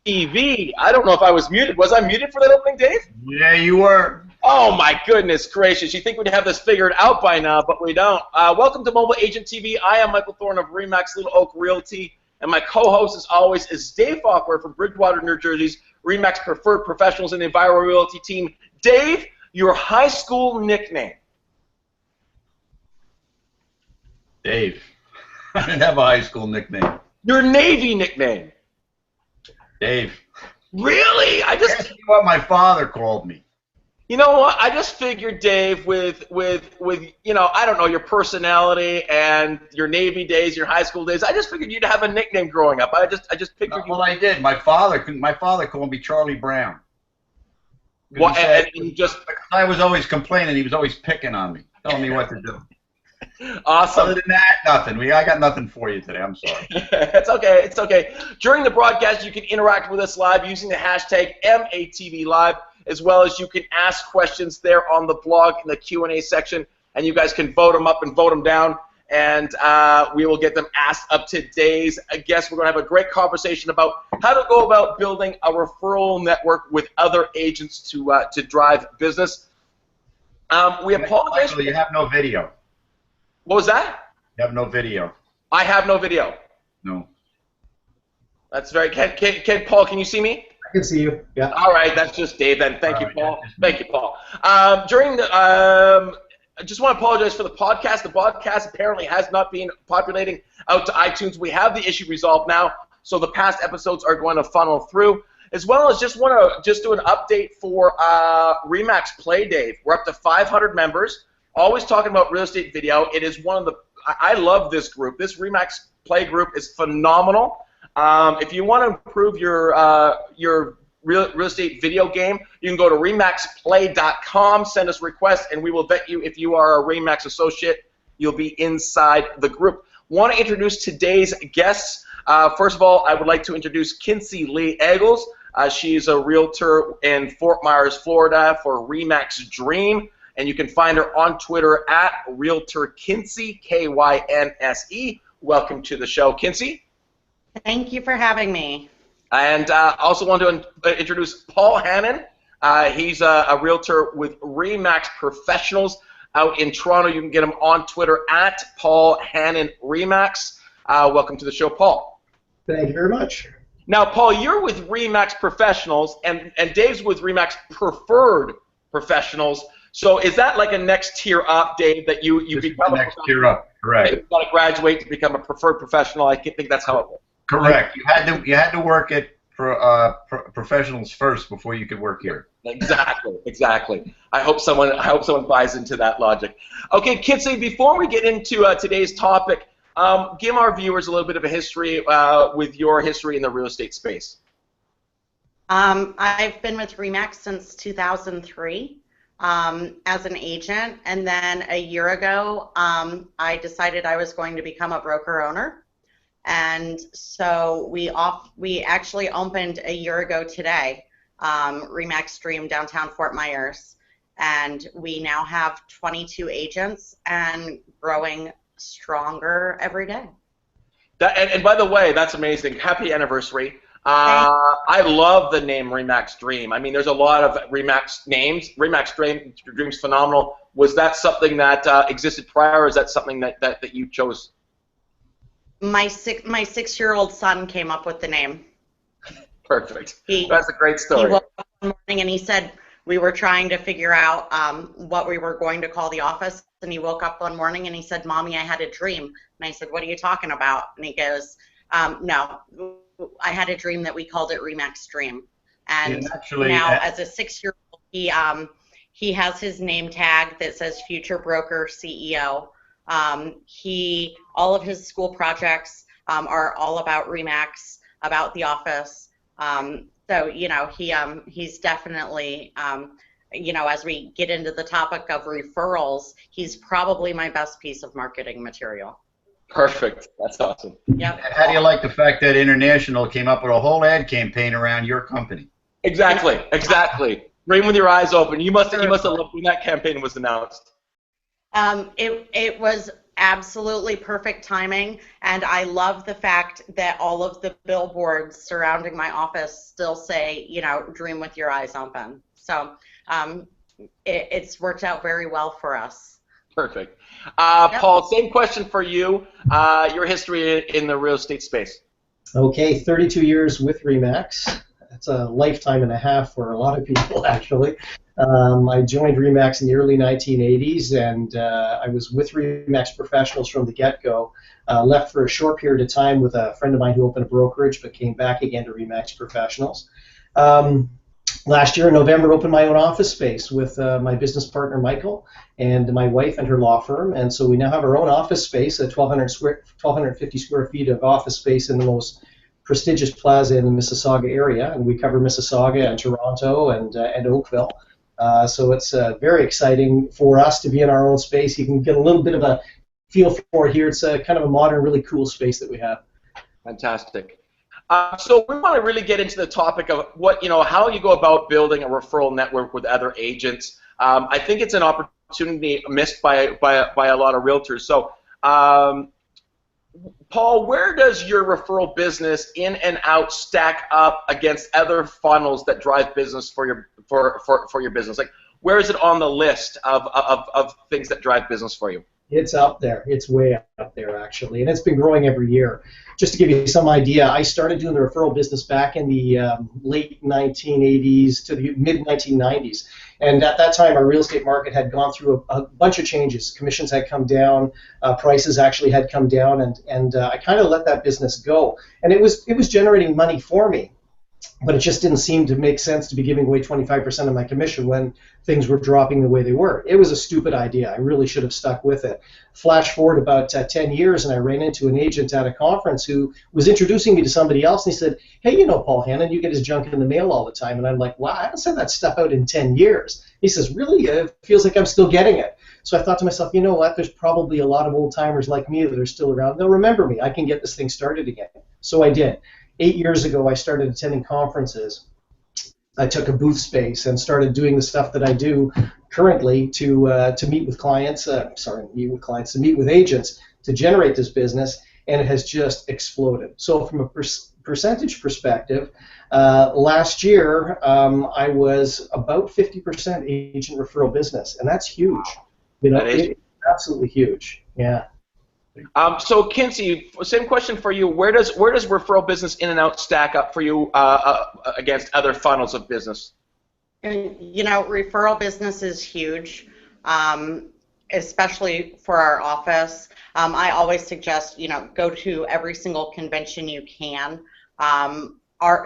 TV. I don't know if I was muted. Was I muted for that opening, Dave? Yeah, you were. Oh, my goodness gracious. You think we'd have this figured out by now, but we don't. Welcome to Mobile Agent TV. I am Michael Thorne of Remax Little Oak Realty, and my co-host, as always, is Dave Faulkner from Bridgewater, New Jersey's Remax Preferred Professionals in the Enviro Realty team. Dave, your high school nickname. Dave. I didn't have a high school nickname. Your Navy nickname. Dave. Really? That's what my father called me. You know what? I just figured, Dave, with you know, I don't know, your personality and your Navy days, your high school days. I just figured you'd have a nickname growing up. I just pictured you. Well, I did. My father called me Charlie Brown. What? And just I was always complaining. He was always picking on me, telling me what to do. Awesome. Other than that, nothing. I got nothing for you today. I'm sorry. It's okay. It's okay. During the broadcast, you can interact with us live using the hashtag MATVLive, as well as you can ask questions there on the blog in the Q&A section, and you guys can vote them up and vote them down, and we will get them asked up to today's guests. We're going to have a great conversation about how to go about building a referral network with other agents to drive business. We apologize. Michael, you have no video. What was that? You have no video. I have no video. No. That's very. Can Paul? Can you see me? I can see you. Yeah. All right. That's just Dave. Then thank you, Paul. Thank you, Paul. During the, I just want to apologize for the podcast. The podcast apparently has not been populating out to iTunes. We have the issue resolved now, so the past episodes are going to funnel through. As well as just want to do an update for Remax Play, Dave. We're up to 500 members. Always talking about real estate video. It is one of the. I love this group. This Remax Play group is phenomenal. If you want to improve your real estate video game, you can go to remaxplay.com, send us requests, and we will vet you. If you are a Remax associate, you'll be inside the group. Want to introduce today's guests. First of all, I would like to introduce Kinzie Leigh Agles. She's a realtor in Fort Myers, Florida for Remax Dream. And you can find her on Twitter at Realtor Kinzie, K-Y-N-S-E. Welcome to the show, Kinzie. Thank you for having me. And I also want to introduce Paul Hannan. He's a realtor with Remax Professionals out in Toronto. You can get him on Twitter at Paul Hannan Remax. Welcome to the show, Paul. Thank you very much. Now, Paul, you're with Remax Professionals, and Dave's with Remax Preferred Professionals. So is that like a next tier up, Dave, that you become the next tier up? Correct. You've got to graduate to become a preferred professional. I think that's how it works. Correct. You had to work at professionals first before you could work here. Exactly. Exactly. I hope someone buys into that logic. Okay, Kinzie, before we get into today's topic, give our viewers a little bit of a history with your history in the real estate space. I've been with Remax since 2003. As an agent, and then a year ago I decided I was going to become a broker owner, and so we actually opened a year ago today, Remax Dream downtown Fort Myers, and we now have 22 agents and growing stronger every day. And by the way, that's amazing. Happy anniversary. I love the name Remax Dream. I mean, there's a lot of Remax names. Remax Dream's phenomenal. Was that something that existed prior, or is that something that you chose? My 6-year-old son came up with the name. Perfect. That's a great story. He woke up one morning and he said, we were trying to figure out what we were going to call the office, and he woke up one morning and he said, Mommy, I had a dream. And I said, what are you talking about? And he goes, no, I had a dream that we called it Remax Dream. And now as a 6-year-old, he has his name tag that says Future Broker CEO. All of his school projects are all about Remax, about the office. So, you know, he's definitely, you know, as we get into the topic of referrals, he's probably my best piece of marketing material. Perfect. That's awesome. Yep. How do you like the fact that International came up with a whole ad campaign around your company? Exactly. Exactly. Dream with your eyes open. You must have loved when that campaign was announced. It was absolutely perfect timing, and I love the fact that all of the billboards surrounding my office still say, dream with your eyes open. So it's worked out very well for us. Perfect. Yep. Paul, same question for you. Your history in the real estate space. Okay, 32 years with Remax. That's a lifetime and a half for a lot of people, actually. I joined Remax in the early 1980s, and I was with Remax Professionals from the get-go. Left for a short period of time with a friend of mine who opened a brokerage, but came back again to Remax Professionals. Last year in November, opened my own office space with my business partner Michael and my wife and her law firm, and so we now have our own office space, 1,250 square feet of office space in the most prestigious plaza in the Mississauga area, and we cover Mississauga and Toronto and Oakville. So it's very exciting for us to be in our own space. You can get a little bit of a feel for it here. It's a kind of a modern, really cool space that we have. Fantastic. So we want to really get into the topic of how you go about building a referral network with other agents. I think it's an opportunity missed by a lot of realtors. So, Paul, where does your referral business in and out stack up against other funnels that drive business for your business? Like, where is it on the list of things that drive business for you? It's up there. It's way up there, actually, and it's been growing every year. Just to give you some idea, I started doing the referral business back in the late 1980s to the mid-1990s, and at that time, our real estate market had gone through a bunch of changes. Commissions had come down, prices actually had come down, and I kind of let that business go, and it was generating money for me. But it just didn't seem to make sense to be giving away 25% of my commission when things were dropping the way they were. It was a stupid idea. I really should have stuck with it. Flash forward about 10 years, and I ran into an agent at a conference who was introducing me to somebody else, and he said, hey, Paul Hannan, you get his junk in the mail all the time. And I'm like, wow, I haven't sent that stuff out in 10 years. He says, really? It feels like I'm still getting it. So I thought to myself, you know what, there's probably a lot of old-timers like me that are still around. They'll remember me. I can get this thing started again. So I did. 8 years ago, I started attending conferences. I took a booth space and started doing the stuff that I do currently to meet with clients. To meet with agents to generate this business, and it has just exploded. So from a percentage perspective, last year I was about 50% agent referral business, and that's huge. It's absolutely huge. Yeah. So Kinzie, same question for you. Where does referral business in and out stack up for you against other funnels of business? Referral business is huge, especially for our office. I always suggest, go to every single convention you can.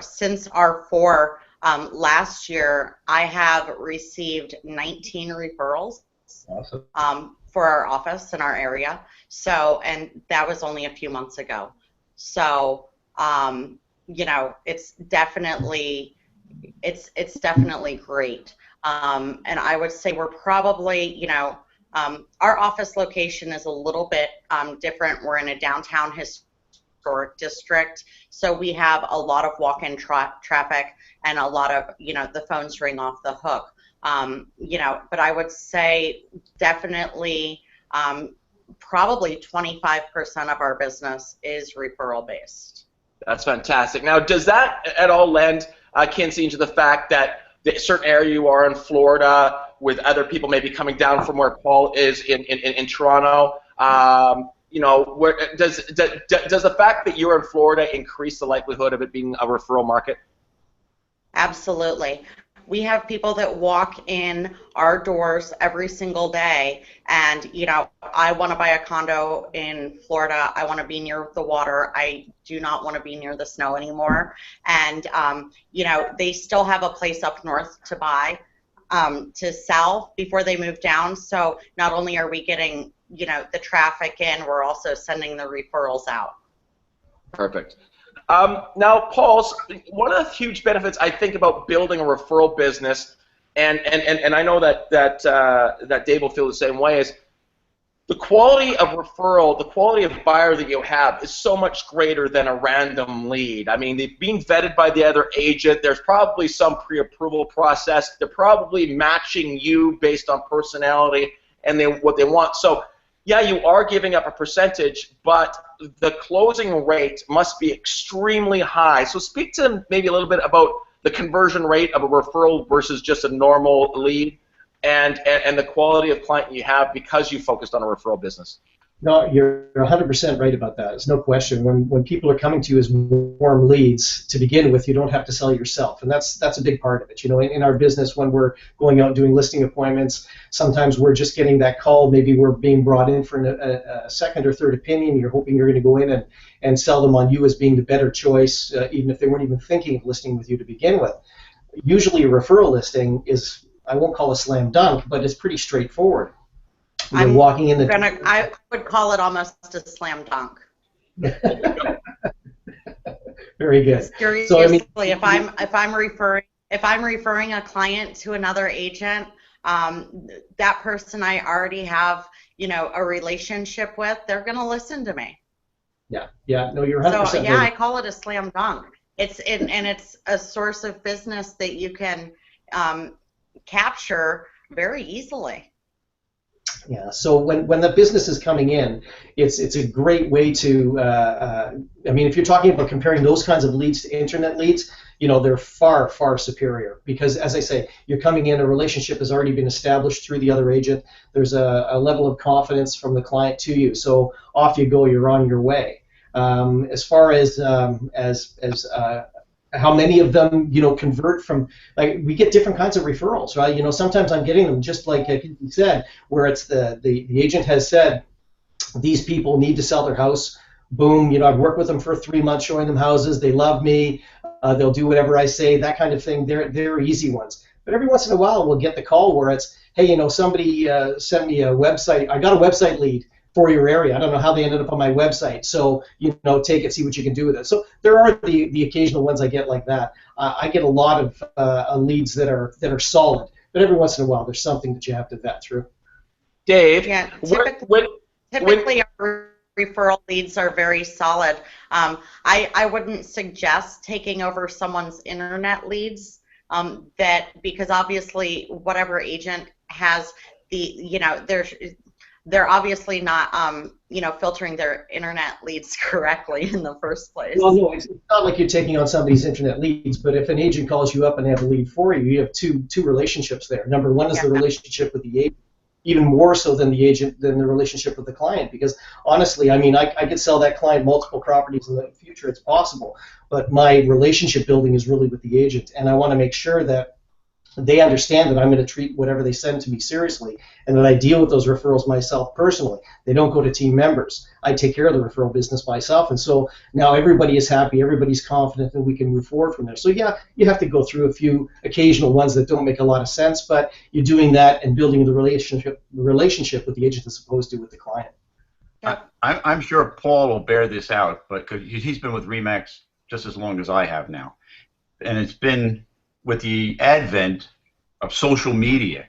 Since our four last year, I have received 19 referrals. Awesome. For our office in our area. So, and that was only a few months ago. So, it's definitely great. And I would say we're probably, our office location is a little bit different. We're in a downtown historic district, so we have a lot of walk-in traffic and a lot of, the phones ring off the hook. But I would say definitely probably 25% of our business is referral based. That's fantastic. Now, does that at all lend, Kinzie, into the fact that the certain area you are in Florida with other people maybe coming down from where Paul is in Toronto, where, does the fact that you're in Florida increase the likelihood of it being a referral market? Absolutely. We have people that walk in our doors every single day, and I want to buy a condo in Florida. I want to be near the water. I do not want to be near the snow anymore. And they still have a place up north to buy, to sell before they move down. So not only are we getting the traffic in, we're also sending the referrals out. Perfect. Now, Paul, one of the huge benefits I think about building a referral business, and I know that Dave will feel the same way, is the quality of referral, the quality of buyer that you have is so much greater than a random lead. I mean, they're being vetted by the other agent. There's probably some pre-approval process. They're probably matching you based on personality and what they want. So yeah, you are giving up a percentage, but the closing rate must be extremely high. So speak to maybe a little bit about the conversion rate of a referral versus just a normal lead, and the quality of client you have because you focused on a referral business. No, you're 100% right about that. It's no question. When people are coming to you as warm leads to begin with, you don't have to sell yourself, and that's a big part of it. You know, in our business, when we're going out and doing listing appointments, sometimes we're just getting that call. Maybe we're being brought in for a second or third opinion. You're hoping you're going to go in and sell them on you as being the better choice, even if they weren't even thinking of listing with you to begin with. Usually, a referral listing is, I won't call a slam dunk, but it's pretty straightforward. You're walking in I would call it almost a slam dunk. Very good. Seriously, so, I mean, if I'm referring a client to another agent, that person I already have, you know, a relationship with, they're going to listen to me. Yeah. No, you're 100%. So yeah, right. I call it a slam dunk. And it's a source of business that you can capture very easily. Yeah, so when the business is coming in, it's a great way to, I mean, if you're talking about comparing those kinds of leads to internet leads, you know, they're far, far superior because, as I say, you're coming in, a relationship has already been established through the other agent. There's a level of confidence from the client to you, so off you go, you're on your way. As far as how many of them, you know, convert from, like, we get different kinds of referrals, right? You know, sometimes I'm getting them just like you said, where it's the agent has said, these people need to sell their house. Boom, you know, I've worked with them for 3 months showing them houses. They love me. They'll do whatever I say, that kind of thing. They're easy ones. But every once in a while, we'll get the call where it's, hey, you know, somebody sent me a website. I got a website lead for your area. I don't know how they ended up on my website. So, you know, take it, see what you can do with it. So there are the occasional ones I get like that. I get a lot of leads that are solid, but every once in a while there's something that you have to vet through. Dave, yeah, typically our referral leads are very solid. I wouldn't suggest taking over someone's internet leads, because obviously whatever agent has they're obviously not, filtering their internet leads correctly in the first place. Well, no, it's not like you're taking on somebody's internet leads, but if an agent calls you up and they have a lead for you, you have two relationships there. Number one is the relationship with the agent, even more so than the relationship with the client, because honestly, I mean, I could sell that client multiple properties in the future, it's possible, but my relationship building is really with the agent, and I want to make sure that they understand that I'm going to treat whatever they send to me seriously, and that I deal with those referrals myself personally. They don't go to team members. I take care of the referral business myself, and so now everybody is happy, everybody's confident, and we can move forward from there. So yeah, you have to go through a few occasional ones that don't make a lot of sense, but you're doing that and building the relationship with the agent as opposed to with the client. I'm sure Paul will bear this out, but because he's been with Remax just as long as I have now, and it's been with the advent of social media,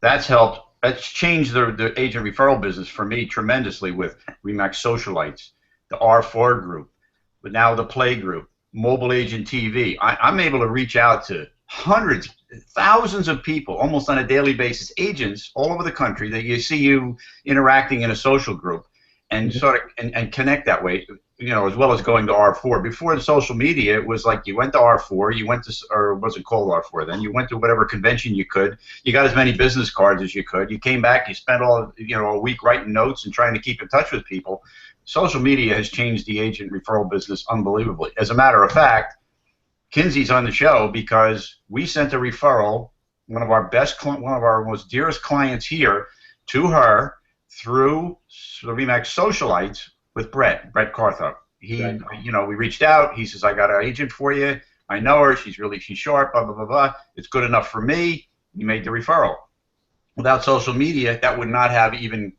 that's changed the agent referral business for me tremendously with Remax Socialites, the R4 group, but now the Play group, Mobile Agent TV. I'm able to reach out to hundreds, thousands of people almost on a daily basis, agents all over the country that you see you interacting in a social group, and sort of and connect that way. You know, as well as going to R4. Before the social media, it was like you went to R4, you went to, or was it called R4 then? You went to whatever convention you could. You got as many business cards as you could. You came back, you spent a week writing notes and trying to keep in touch with people. Social media has changed the agent referral business unbelievably. As a matter of fact, Kinzie's on the show because we sent a referral, one of our most dearest clients here, to her through the Remax Socialites with Brett Carthup. We reached out. He says, I got an agent for you. I know her. She's sharp, blah, blah, blah, blah. It's good enough for me. He made the referral. Without social media, that would not have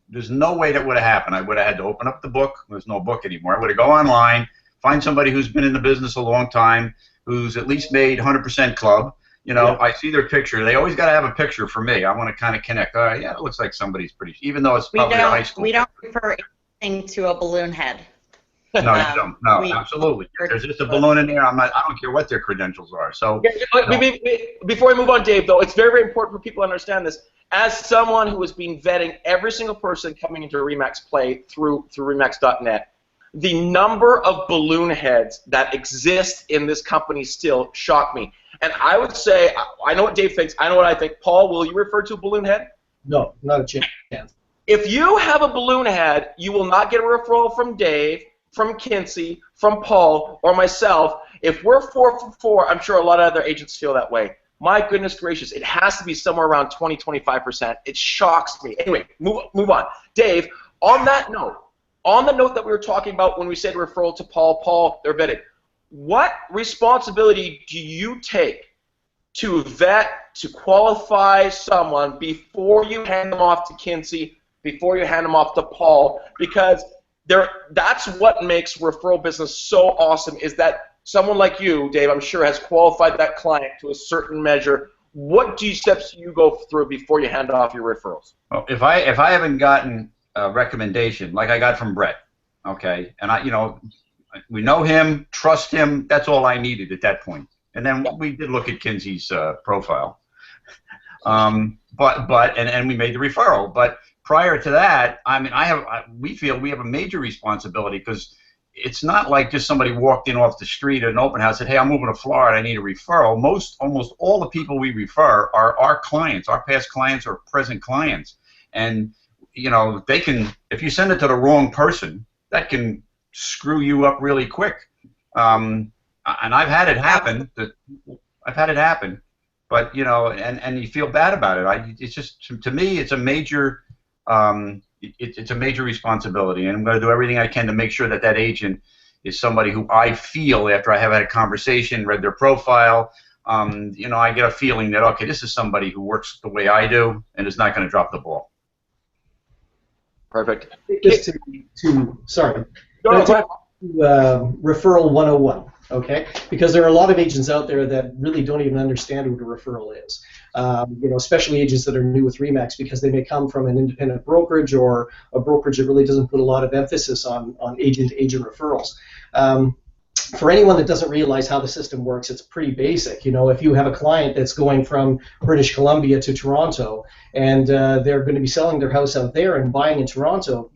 there's no way that would have happened. I would have had to open up the book. There's no book anymore. I would have go online, find somebody who's been in the business a long time, who's at least made 100% club. You know, I see their picture. They always got to have a picture for me. I want to kind of connect. Yeah, it looks like somebody's pretty, even though it's probably a high school. We don't refer to a balloon head. No, you don't. No, we- absolutely. If there's just a balloon in there, I don't care what their credentials are. So, Before we move on, Dave, though, it's very, very important for people to understand this. As someone who has been vetting every single person coming into Remax Play through Remax.net, the number of balloon heads that exist in this company still shock me. And I would say, I know what Dave thinks, I know what I think. Paul, will you refer to a balloon head? No, not a chance. If you have a balloon head, you will not get a referral from Dave, from Kinzie, from Paul, or myself. If we're 4 for 4, I'm sure a lot of other agents feel that way. My goodness gracious, it has to be somewhere around 20, 25%. It shocks me. Anyway, move on. Dave, on that note, on the note that we were talking about when we said referral to Paul, they're vetted. What responsibility do you take to vet, to qualify someone before you hand them off to Kinzie, before you hand them off to Paul? Because that's what makes referral business so awesome, is that someone like you, Dave, I'm sure, has qualified that client to a certain measure. What steps do you go through before you hand off your referrals? well, if I haven't gotten a recommendation like I got from Brett, okay, and we know him, trust him. That's all I needed at that point. And then we did look at Kinzie's profile, and we made the referral. But prior to that, I mean, we feel we have a major responsibility, because it's not like just somebody walked in off the street at an open house and said, hey, I'm moving to Florida, I need a referral. Almost all the people we refer are our clients, our past clients or present clients. And, they can, if you send it to the wrong person, that can screw you up really quick. And I've had it happen. But, and you feel bad about it. It's just, to me, it's a major it's a major responsibility, and I'm going to do everything I can to make sure that agent is somebody who I feel, after I have had a conversation, read their profile, I get a feeling that, okay, this is somebody who works the way I do and is not going to drop the ball. Perfect. Just sorry. No, go ahead. Referral 101, okay? Because there are a lot of agents out there that really don't even understand what a referral is. Especially agents that are new with Remax, because they may come from an independent brokerage or a brokerage that really doesn't put a lot of emphasis on agent-to-agent referrals. For anyone that doesn't realize how the system works, it's pretty basic. If you have a client that's going from British Columbia to Toronto, and they're going to be selling their house out there and buying in Toronto,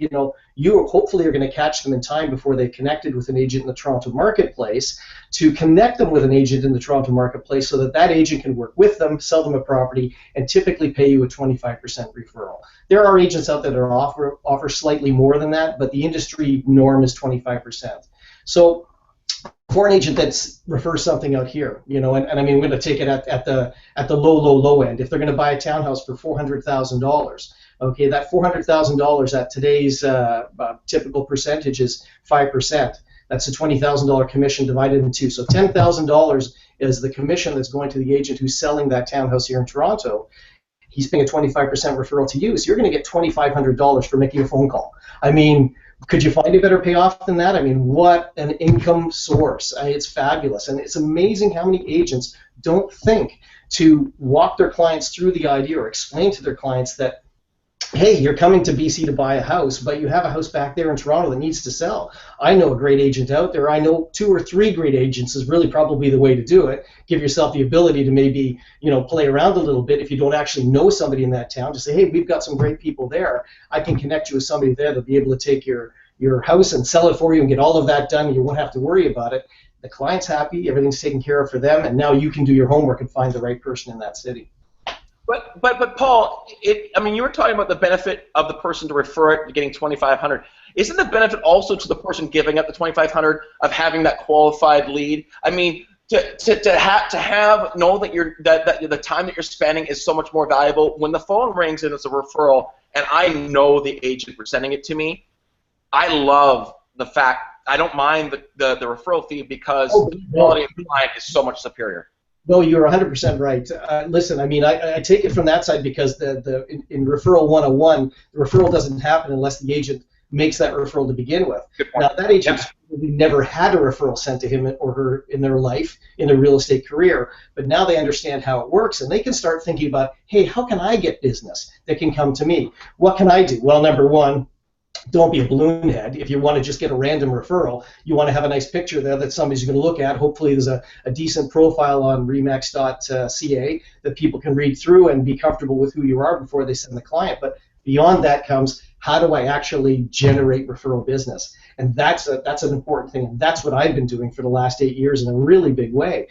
you hopefully are going to catch them in time before they've connected with an agent in the Toronto marketplace, to connect them with an agent in the Toronto marketplace so that agent can work with them, sell them a property, and typically pay you a 25% referral. There are agents out there that offer slightly more than that, but the industry norm is 25%. So for an agent that refers something out here, and I mean, we're going to take it at the low end. If they're going to buy a townhouse for $400,000, okay, that $400,000 at today's typical percentage is 5%. That's a $20,000 commission divided in two. So $10,000 is the commission that's going to the agent who's selling that townhouse here in Toronto. He's paying a 25% referral to you, so you're going to get $2,500 for making a phone call. I mean, could you find a better payoff than that? I mean, what an income source. It's fabulous. And it's amazing how many agents don't think to walk their clients through the idea or explain to their clients that, hey, you're coming to BC to buy a house, but you have a house back there in Toronto that needs to sell. I know a great agent out there. I know 2 or 3 great agents is really probably the way to do it. Give yourself the ability to maybe, play around a little bit. If you don't actually know somebody in that town, just say, hey, we've got some great people there. I can connect you with somebody there that'll be able to take your house and sell it for you and get all of that done. You won't have to worry about it. The client's happy, everything's taken care of for them, and now you can do your homework and find the right person in that city. But Paul, I mean, you were talking about the benefit of the person to refer it, getting $2,500. Isn't the benefit also to the person giving up the $2,500 of having that qualified lead? I mean, know that the time that you're spending is so much more valuable. When the phone rings and it's a referral, and I know the agent for sending it to me, I love the fact I don't mind the referral fee, because the quality of the client is so much superior. No, you're 100% right. Listen, I mean, I take it from that side, because in Referral 101, the referral doesn't happen unless the agent makes that referral to begin with. Now, that agent never had a referral sent to him or her in their life, in their real estate career, but now they understand how it works, and they can start thinking about, hey, how can I get business that can come to me? What can I do? Well, number one, don't be a balloon head. If you want to just get a random referral, you want to have a nice picture there that somebody's going to look at. Hopefully there's a decent profile on remax.ca that people can read through and be comfortable with who you are before they send the client. But beyond that comes, how do I actually generate referral business? And that's an important thing. And that's what I've been doing for the last 8 years in a really big way.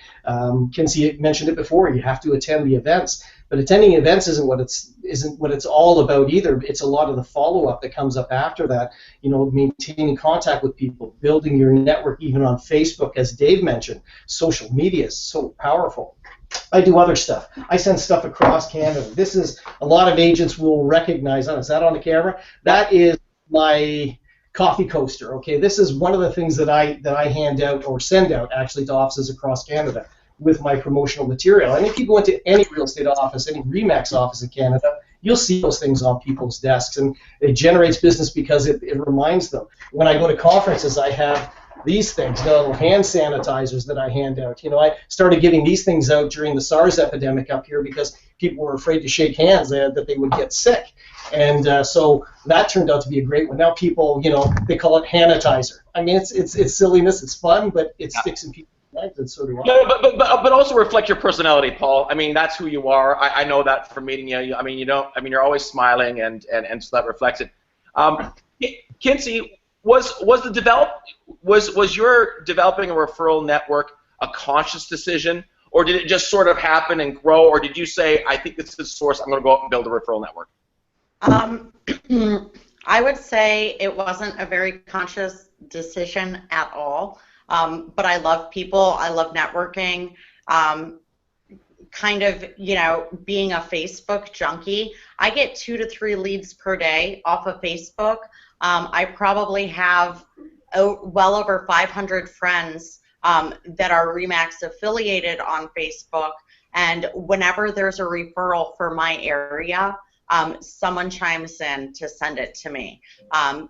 Kinzie mentioned it before. You have to attend the events. But attending events isn't what it's all about either. It's a lot of the follow-up that comes up after that. You know, maintaining contact with people, building your network, even on Facebook, as Dave mentioned. Social media is so powerful. I do other stuff. I send stuff across Canada. This is, a lot of agents will recognize. Oh, is that on the camera? That is my coffee coaster. Okay, this is one of the things that I hand out or send out actually to offices across Canada with my promotional material. And if you go into any real estate office, any Remax office in Canada, you'll see those things on people's desks, and it generates business because it reminds them. When I go to conferences, I have these things, the little hand sanitizers that I hand out. You know, I started giving these things out during the SARS epidemic up here because people were afraid to shake hands, that they would get sick. And so that turned out to be a great one. Now people, you know, they call it Hannatizer. I mean, it's silliness, it's fun, but it sticks in people's lives, and so do I. No, but also reflect your personality, Paul. I mean, that's who you are. I know that from meeting you. I mean, you're always smiling, and so that reflects it. Kinzie, was your developing a referral network a conscious decision, or did it just sort of happen and grow, or did you say, I think this is the source, I'm going to go out and build a referral network? I would say it wasn't a very conscious decision at all, but I love people, I love networking, kind of, you know, being a Facebook junkie. I get 2 to 3 leads per day off of Facebook. I probably have well over 500 friends that are Remax affiliated on Facebook, and whenever there's a referral for my area, someone chimes in to send it to me.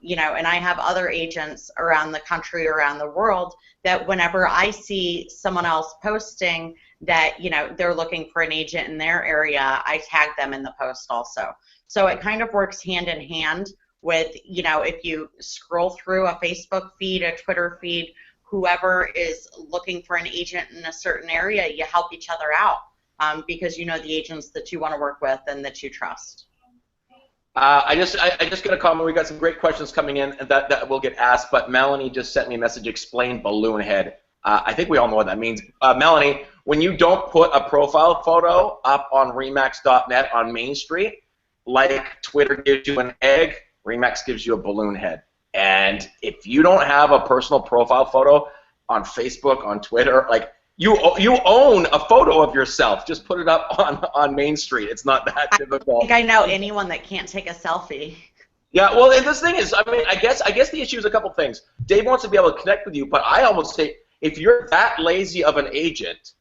You know, and I have other agents around the country, around the world, that whenever I see someone else posting that, you know, they're looking for an agent in their area, I tag them in the post also. So it kind of works hand in hand with, you know, if you scroll through a Facebook feed, a Twitter feed, whoever is looking for an agent in a certain area, you help each other out because you know the agents that you want to work with and that you trust. I just got a comment. We got some great questions coming in that will get asked, but Melanie just sent me a message, explain balloon head. I think we all know what that means. Melanie, when you don't put a profile photo up on Remax.net on Main Street, like Twitter gives you an egg, Remax gives you a balloon head. And if you don't have a personal profile photo on Facebook, on Twitter, like you own a photo of yourself. Just put it up on Main Street. It's not that difficult. I think I know anyone that can't take a selfie. Yeah, well, and this thing is, I mean, I guess the issue is a couple things. Dave wants to be able to connect with you, but I almost say, if you're that lazy of an agent,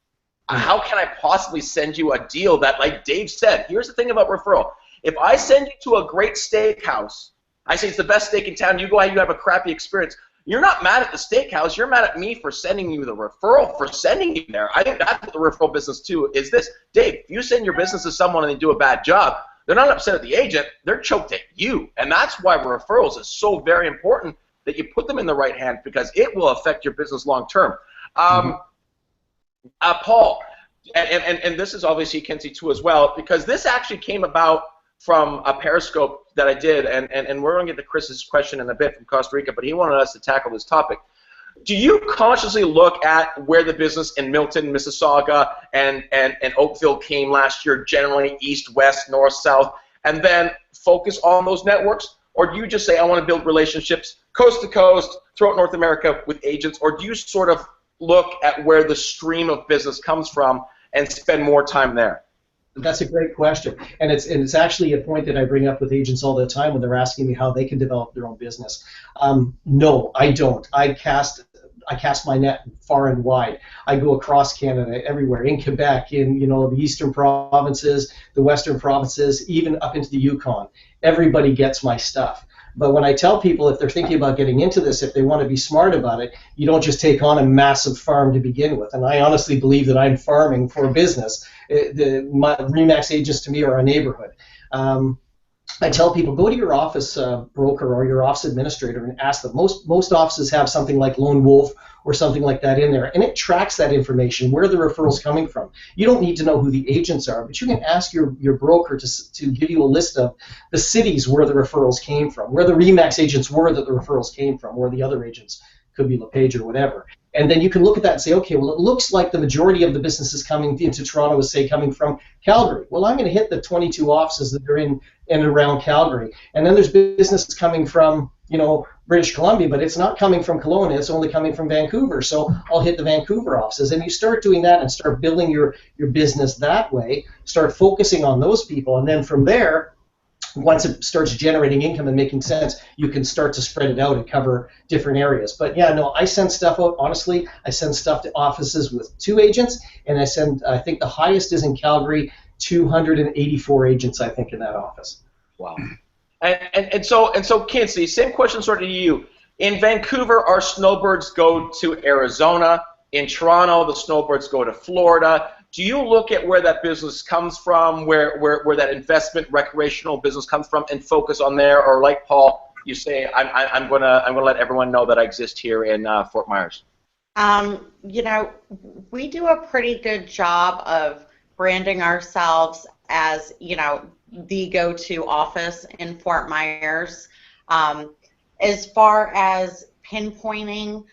how can I possibly send you a deal that, like Dave said, here's the thing about referral. If I send you to a great steakhouse, I say it's the best steak in town, you go out, you have a crappy experience, you're not mad at the steakhouse, you're mad at me for sending you the referral, for sending you there. I think that's what the referral business, too, is this. Dave, if you send your business to someone and they do a bad job, they're not upset at the agent, they're choked at you. And that's why referrals is so very important, that you put them in the right hands, because it will affect your business long term. Paul, and this is obviously Kinzie too as well, because this actually came about from a Periscope that I did, and we're going to get to Chris's question in a bit from Costa Rica, but he wanted us to tackle this topic. Do you consciously look at where the business in Milton, Mississauga, and Oakville came last year, generally east, west, north, south, and then focus on those networks? Or do you just say, I want to build relationships coast to coast throughout North America with agents? Or do you sort of look at where the stream of business comes from and spend more time there? That's a great question, and it's actually a point that I bring up with agents all the time when they're asking me how they can develop their own business. No, I don't. I cast my net far and wide. I go across Canada, everywhere, in Quebec, in the eastern provinces, the western provinces, even up into the Yukon. Everybody gets my stuff. But when I tell people, if they're thinking about getting into this, if they want to be smart about it, you don't just take on a massive farm to begin with. And I honestly believe that I'm farming for a business. My Remax agents to me are a neighborhood. I tell people, go to your office broker or your office administrator and ask them. Most offices have something like Lone Wolf or something like that in there, and it tracks that information, where the referral's coming from. You don't need to know who the agents are, but you can ask your broker to give you a list of the cities where the referrals came from, where the Remax agents were that the referrals came from, where the other agents could be LePage or whatever. And then you can look at that and say, okay, well, it looks like the majority of the businesses coming into Toronto is, say, coming from Calgary. Well, I'm going to hit the 22 offices that are in and around Calgary. And then there's businesses coming from, British Columbia, but it's not coming from Kelowna. It's only coming from Vancouver. So I'll hit the Vancouver offices. And you start doing that and start building your business that way, start focusing on those people. And then from there, once it starts generating income and making sense, you can start to spread it out and cover different areas. But yeah, no, I send stuff out. Honestly, I send stuff to offices with 2 agents, and I think the highest is in Calgary, 284 agents, I think, in that office. Wow. And so Kinzie, same question sort of to you. In Vancouver, our snowbirds go to Arizona. In Toronto, the snowbirds go to Florida. Do you look at where that business comes from, where that investment, recreational business comes from, and focus on there, or like Paul, you say, I'm gonna let everyone know that I exist here in Fort Myers? We do a pretty good job of branding ourselves as the go-to office in Fort Myers. As far as pinpointing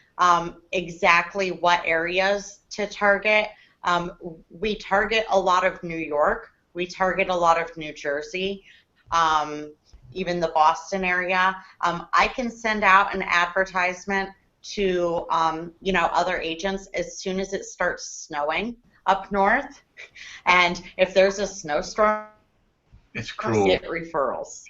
exactly what areas to target. We target a lot of New York. We target a lot of New Jersey, even the Boston area. I can send out an advertisement to other agents as soon as it starts snowing up north, and if there's a snowstorm, it's cruel. Get referrals.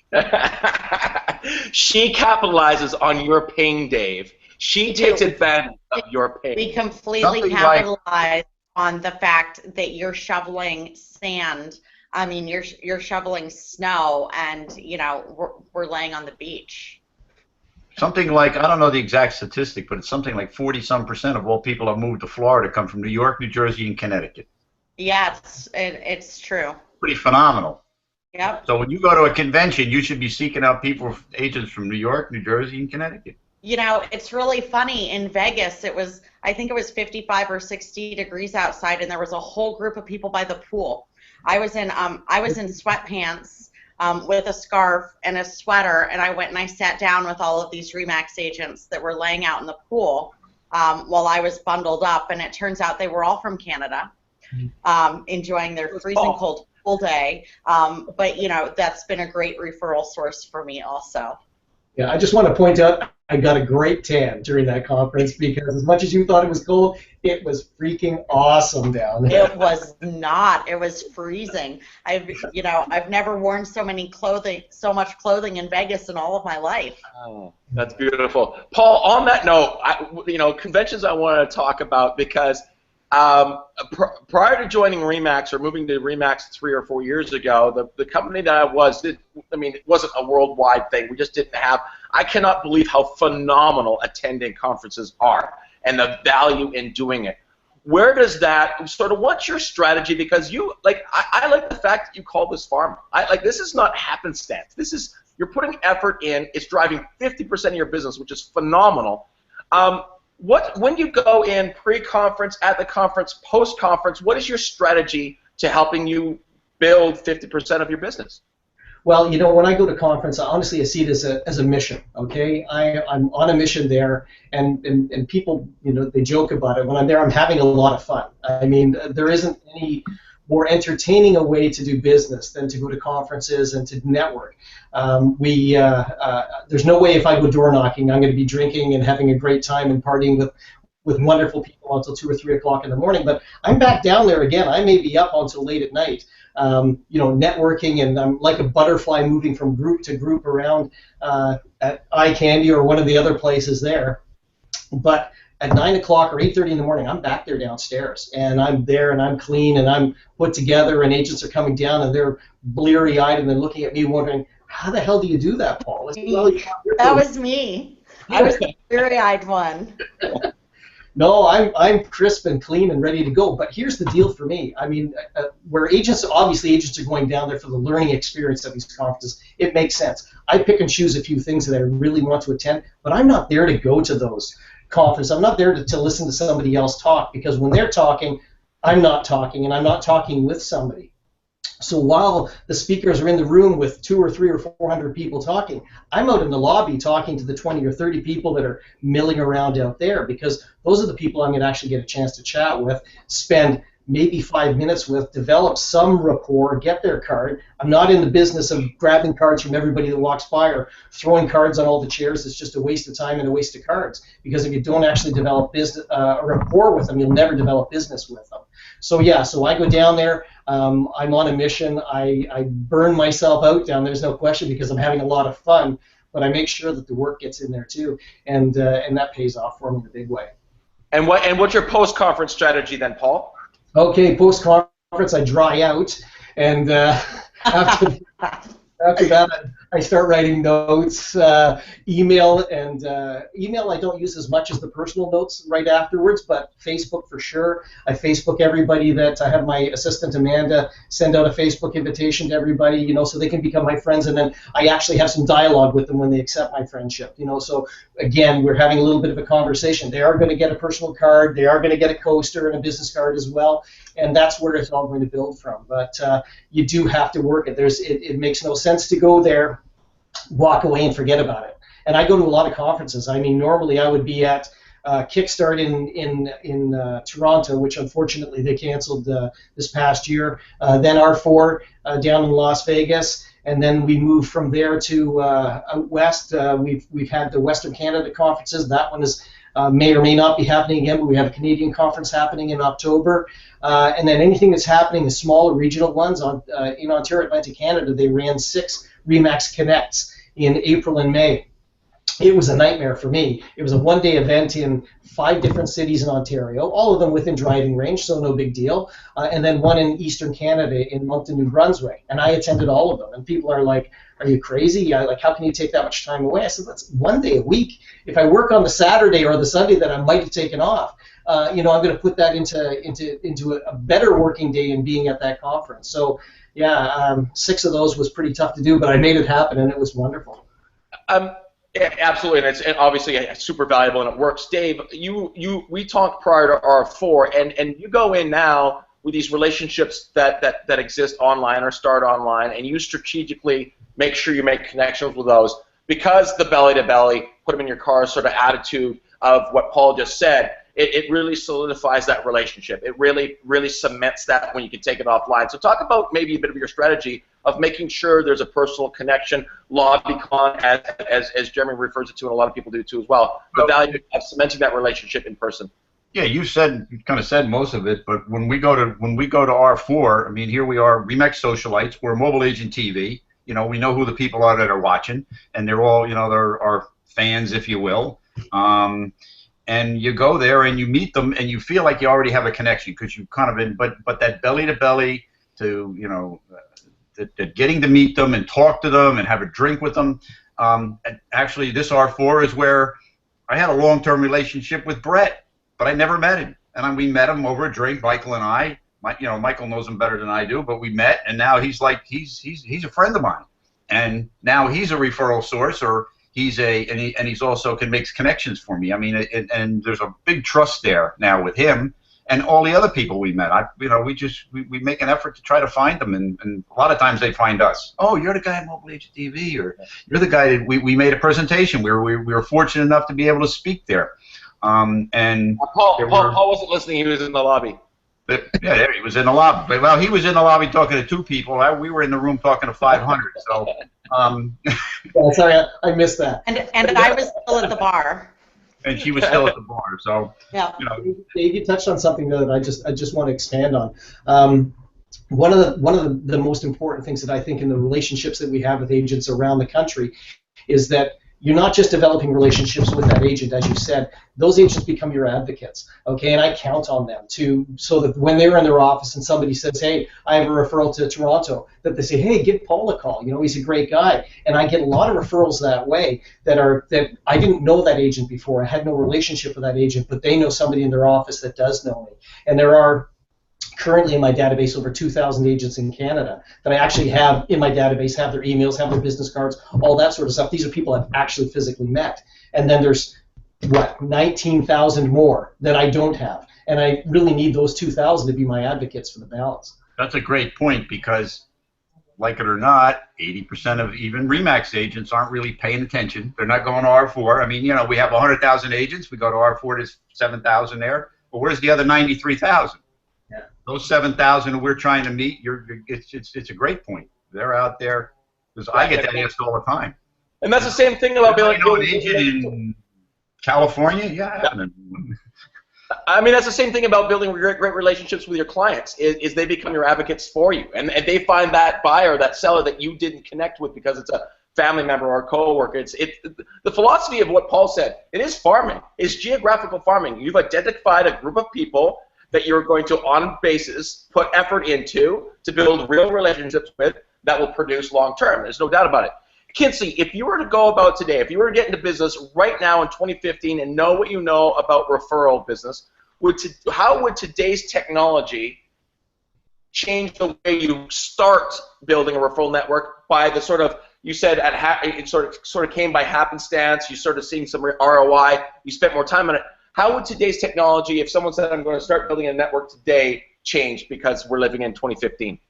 She capitalizes on your pain, Dave. She takes advantage of your pain. We completely capitalize on the fact that you're shoveling sand. I mean, you're shoveling snow, and we're laying on the beach. Something like, I don't know the exact statistic, but it's something like 40-some% of all people that move to Florida come from New York, New Jersey, and Connecticut. Yeah, it's true. Pretty phenomenal. Yep. So when you go to a convention, you should be seeking out agents from New York, New Jersey, and Connecticut. It's really funny. In Vegas, I think it was 55 or 60 degrees outside, and there was a whole group of people by the pool. I was in sweatpants with a scarf and a sweater, and I went and I sat down with all of these Remax agents that were laying out in the pool while I was bundled up, and it turns out they were all from Canada, enjoying their freezing cold full day. But that's been a great referral source for me also. Yeah, I just want to point out I got a great tan during that conference, because as much as you thought it was cold, it was freaking awesome down there. It was not. It was freezing. I've never worn so much clothing in Vegas in all of my life. Oh, that's beautiful. Paul, on that note, conventions I want to talk about, because prior to joining Remax or moving to Remax 3 or 4 years ago, the company that I was, it wasn't a worldwide thing. We just didn't have. I cannot believe how phenomenal attending conferences are and the value in doing it. Where does that sort of? What's your strategy? Because I like the fact that you call this pharma. This is not happenstance. You're putting effort in. It's driving 50% of your business, which is phenomenal. When you go in pre-conference, at the conference, post-conference, what is your strategy to helping you build 50% of your business? Well, when I go to conference, honestly, I see it as a mission. Okay, I'm on a mission there, and people, they joke about it. When I'm there, I'm having a lot of fun. I mean, there isn't any more entertaining a way to do business than to go to conferences and to network. There's no way if I go door knocking, I'm going to be drinking and having a great time and partying with wonderful people until 2 or 3 o'clock in the morning. But I'm back down there again. I may be up until late at night, networking, and I'm like a butterfly moving from group to group around at Eye Candy or one of the other places there. But at 9 o'clock or 8:30 in the morning, I'm back there downstairs, and I'm there, and I'm clean, and I'm put together, and agents are coming down, and they're bleary-eyed, and they're looking at me wondering, how the hell do you do that, Paul? That was me. I was the bleary-eyed one. No, I'm crisp and clean and ready to go. But here's the deal for me. I mean, where agents are going down there for the learning experience of these conferences, it makes sense. I pick and choose a few things that I really want to attend, but I'm not there to go to those conferences. I'm not there to listen to somebody else talk, because when they're talking, I'm not talking, and I'm not talking with somebody. So while the speakers are in the room with 200 or 300 or 400 people talking, I'm out in the lobby talking to the 20 or 30 people that are milling around out there, because those are the people I'm going to actually get a chance to chat with, spend maybe 5 minutes with, develop some rapport, get their card. I'm not in the business of grabbing cards from everybody that walks by or throwing cards on all the chairs. It's just a waste of time and a waste of cards, because if you don't actually develop a rapport with them, you'll never develop business with them. So yeah, so I go down there. I'm on a mission. I burn myself out down there, there's no question, because I'm having a lot of fun, but I make sure that the work gets in there too, and that pays off for me in a big way. And what's your post-conference strategy then, Paul? Okay, post-conference I dry out, and after that I start writing notes, email I don't use as much as the personal notes right afterwards, but Facebook for sure. I Facebook everybody. That I have my assistant Amanda send out a Facebook invitation to everybody, you know, so they can become my friends, and then I actually have some dialogue with them when they accept my friendship, you know. So again, we're having a little bit of a conversation. They are going to get a personal card, they are going to get a coaster and a business card as well, and that's where it's all going to build from. But you do have to work it. It makes no sense to go there, walk away, and forget about it. And I go to a lot of conferences. I mean, normally I would be at Kickstart in Toronto, which unfortunately they canceled this past year. Then R4 down in Las Vegas, and then we moved from there to out west. We've had the Western Canada conferences. That one is may or may not be happening again, but we have a Canadian conference happening in October. And then anything that's happening, the smaller regional ones in Ontario, Atlantic Canada, they ran 6 Remax Connects in April and May. It was a nightmare for me. It was a one-day event in 5 different cities in Ontario, all of them within driving range, so no big deal. And then one in Eastern Canada in Moncton, New Brunswick. And I attended all of them. And people are like, "Are you crazy? Like, how can you take that much time away?" I said, "That's one day a week. If I work on the Saturday or the Sunday that I might have taken off, you know, I'm going to put that into a better working day in being at that conference." So, yeah, 6 of those was pretty tough to do, but I made it happen, and it was wonderful. Yeah, absolutely, and it's obviously super valuable, and it works. Dave, we talked prior to R4, and you go in now with these relationships that exist online or start online, and you strategically make sure you make connections with those, because the belly-to-belly, put them in your car sort of attitude of what Paul just said, it really solidifies that relationship. It really cements that when you can take it offline. So talk about maybe a bit of your strategy of making sure there's a personal connection, LobbyCon, as Jeremy refers it to, and a lot of people do too as well. The value of cementing that relationship in person. Yeah, you kind of said most of it, but when we go to R4, I mean, here we are, Remax Socialites. We're Mobile Agent TV. You know, we know who the people are that are watching, and they're all, you know, they're our fans, if you will. And you go there and you meet them, and you feel like you already have a connection, because you've kind of been, but that belly to belly to, you know, that getting to meet them and talk to them and have a drink with them. And actually, this R4 is where I had a long-term relationship with Brett, but I never met him. And we met him over a drink, Michael and I. You know, Michael knows him better than I do, but we met, and now he's like he's a friend of mine, and now he's a referral source, or and he's also can make connections for me. I mean, and there's a big trust there now with him and all the other people we met. You know, we make an effort to try to find them, and a lot of times they find us. "Oh, you're the guy at Mobile Agent TV," or "You're the guy that we made a presentation. We were fortunate enough to be able to speak there." And Paul wasn't listening. He was in the lobby. Yeah, there he was in the lobby. Well, he was in the lobby talking to 2 people. We were in the room talking to 500. So. Yeah, sorry, I missed that. And I was still at the bar. And she was still at the bar. So. Yeah. You know. Dave, you touched on something that I just want to expand on. One of the most important things that I think in the relationships that we have with agents around the country is that you're not just developing relationships with that agent, as you said. Those agents become your advocates, okay? And I count on them so that when they're in their office and somebody says, hey, I have a referral to Toronto, that they say, hey, give Paul a call. You know, he's a great guy. And I get a lot of referrals that way that I didn't know that agent before. I had no relationship with that agent, but they know somebody in their office that does know me. And there are currently in my database over 2,000 agents in Canada that I actually have in my database, have their emails, have their business cards, all that sort of stuff. These are people I've actually physically met. And then there's, 19,000 more that I don't have. And I really need those 2,000 to be my advocates for the balance. That's a great point because, like it or not, 80% of even Remax agents aren't really paying attention. They're not going to R4. I mean, you know, we have 100,000 agents. We go to R4, there's 7,000 there. But where's the other 93,000? Yeah. Those 7,000 we're trying to meet, it's a great point. They're out there because I get that asked all the time. And that's the same thing about being an agent in California. Yeah. I mean, that's the same thing about building great relationships with your clients. Is they become your advocates for you, and they find that buyer, that seller that you didn't connect with because it's a family member or a coworker. It's the philosophy of what Paul said. It is farming. It's geographical farming. You've identified a group of people that you're going to, on basis, put effort into to build real relationships with that will produce long term. There's no doubt about it. Kinzie, if you were to go about today, if you were to get into business right now in 2015 and know what you know about referral business, how would today's technology change the way you start building a referral network by the sort of, you said it sort of came by happenstance, you started seeing some ROI, you spent more time on it. How would today's technology, if someone said I'm going to start building a network today, change because we're living in 2015?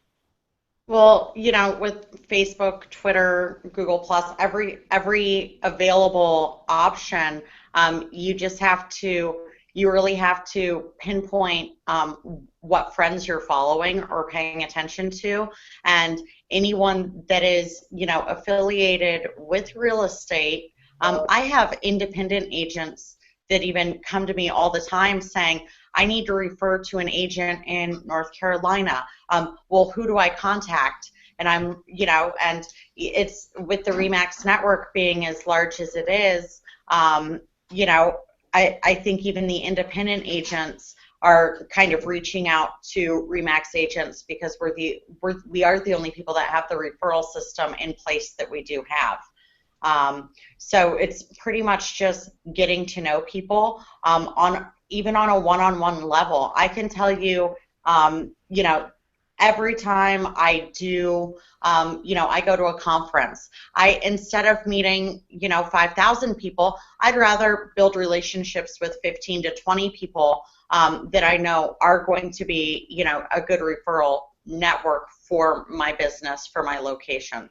Well, you know, with Facebook, Twitter, Google+, every available option, you really have to pinpoint what friends you're following or paying attention to, and anyone that is, you know, affiliated with real estate. I have independent agents that even come to me all the time saying, I need to refer to an agent in North Carolina. Well, who do I contact? And I'm, you know, and it's with the Remax network being as large as it is, you know, I think even the independent agents are kind of reaching out to Remax agents because we are the only people that have the referral system in place that we do have. So it's pretty much just getting to know people even on a one-on-one level. I can tell you, you know, every time I do, you know, I go to a conference, instead of meeting, you know, 5,000 people, I'd rather build relationships with 15 to 20 people that I know are going to be, you know, a good referral network for my business, for my location.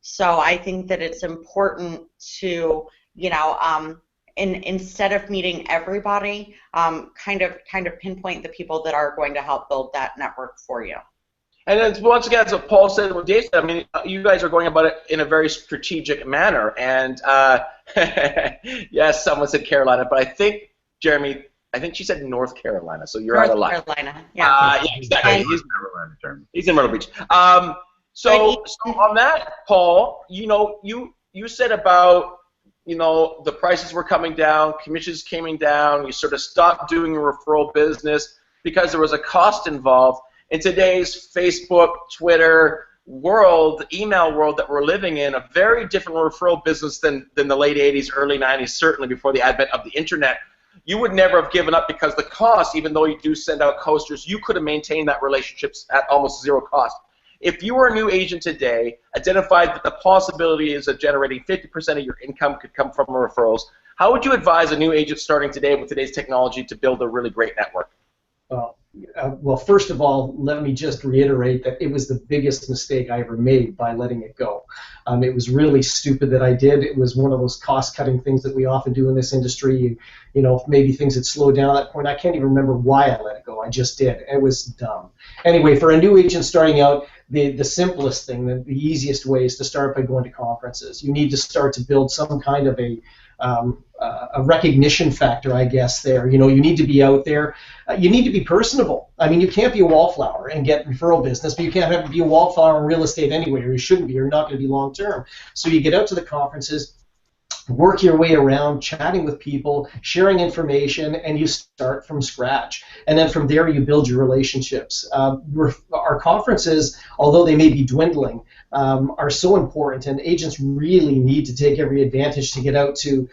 So I think that it's important to, you know, instead of meeting everybody, kind of pinpoint the people that are going to help build that network for you. And then once again, as Paul said, what Dave said, I mean, you guys are going about it in a very strategic manner. And yes, someone said Carolina, but I think, Jeremy, I think she said North Carolina, so you're out of line. North Carolina, yeah. Yeah, exactly. He's in Myrtle Beach. So on that, Paul, you know, you said about, you know, the prices were coming down, commissions coming down, you sort of stopped doing your referral business because there was a cost involved. In today's Facebook, Twitter world, email world that we're living in, a very different referral business than the late 80s, early 90s, certainly before the advent of the internet. You would never have given up because the cost, even though you do send out coasters, you could have maintained that relationships at almost zero cost. If you were a new agent today, identified that the possibility is of generating 50% of your income could come from referrals, how would you advise a new agent starting today with today's technology to build a really great network? Well, first of all, let me just reiterate that it was the biggest mistake I ever made by letting it go. It was really stupid that I did. It was one of those cost-cutting things that we often do in this industry. You know, maybe things had slowed down at that point. I can't even remember why I let it go. I just did. It was dumb. Anyway, for a new agent starting out, the simplest thing, the easiest way is to start by going to conferences. You need to start to build some kind of a recognition factor, I guess, there. You know, you need to be out there. You need to be personable. I mean, you can't be a wallflower and get referral business, but you can't have to be a wallflower in real estate anyway, or you shouldn't be. You're not going to be long term. So you get out to the conferences. work your way around, chatting with people, sharing information, and you start from scratch. And then from there, you build your relationships. Our conferences, although they may be dwindling, are so important, and agents really need to take every advantage to get out to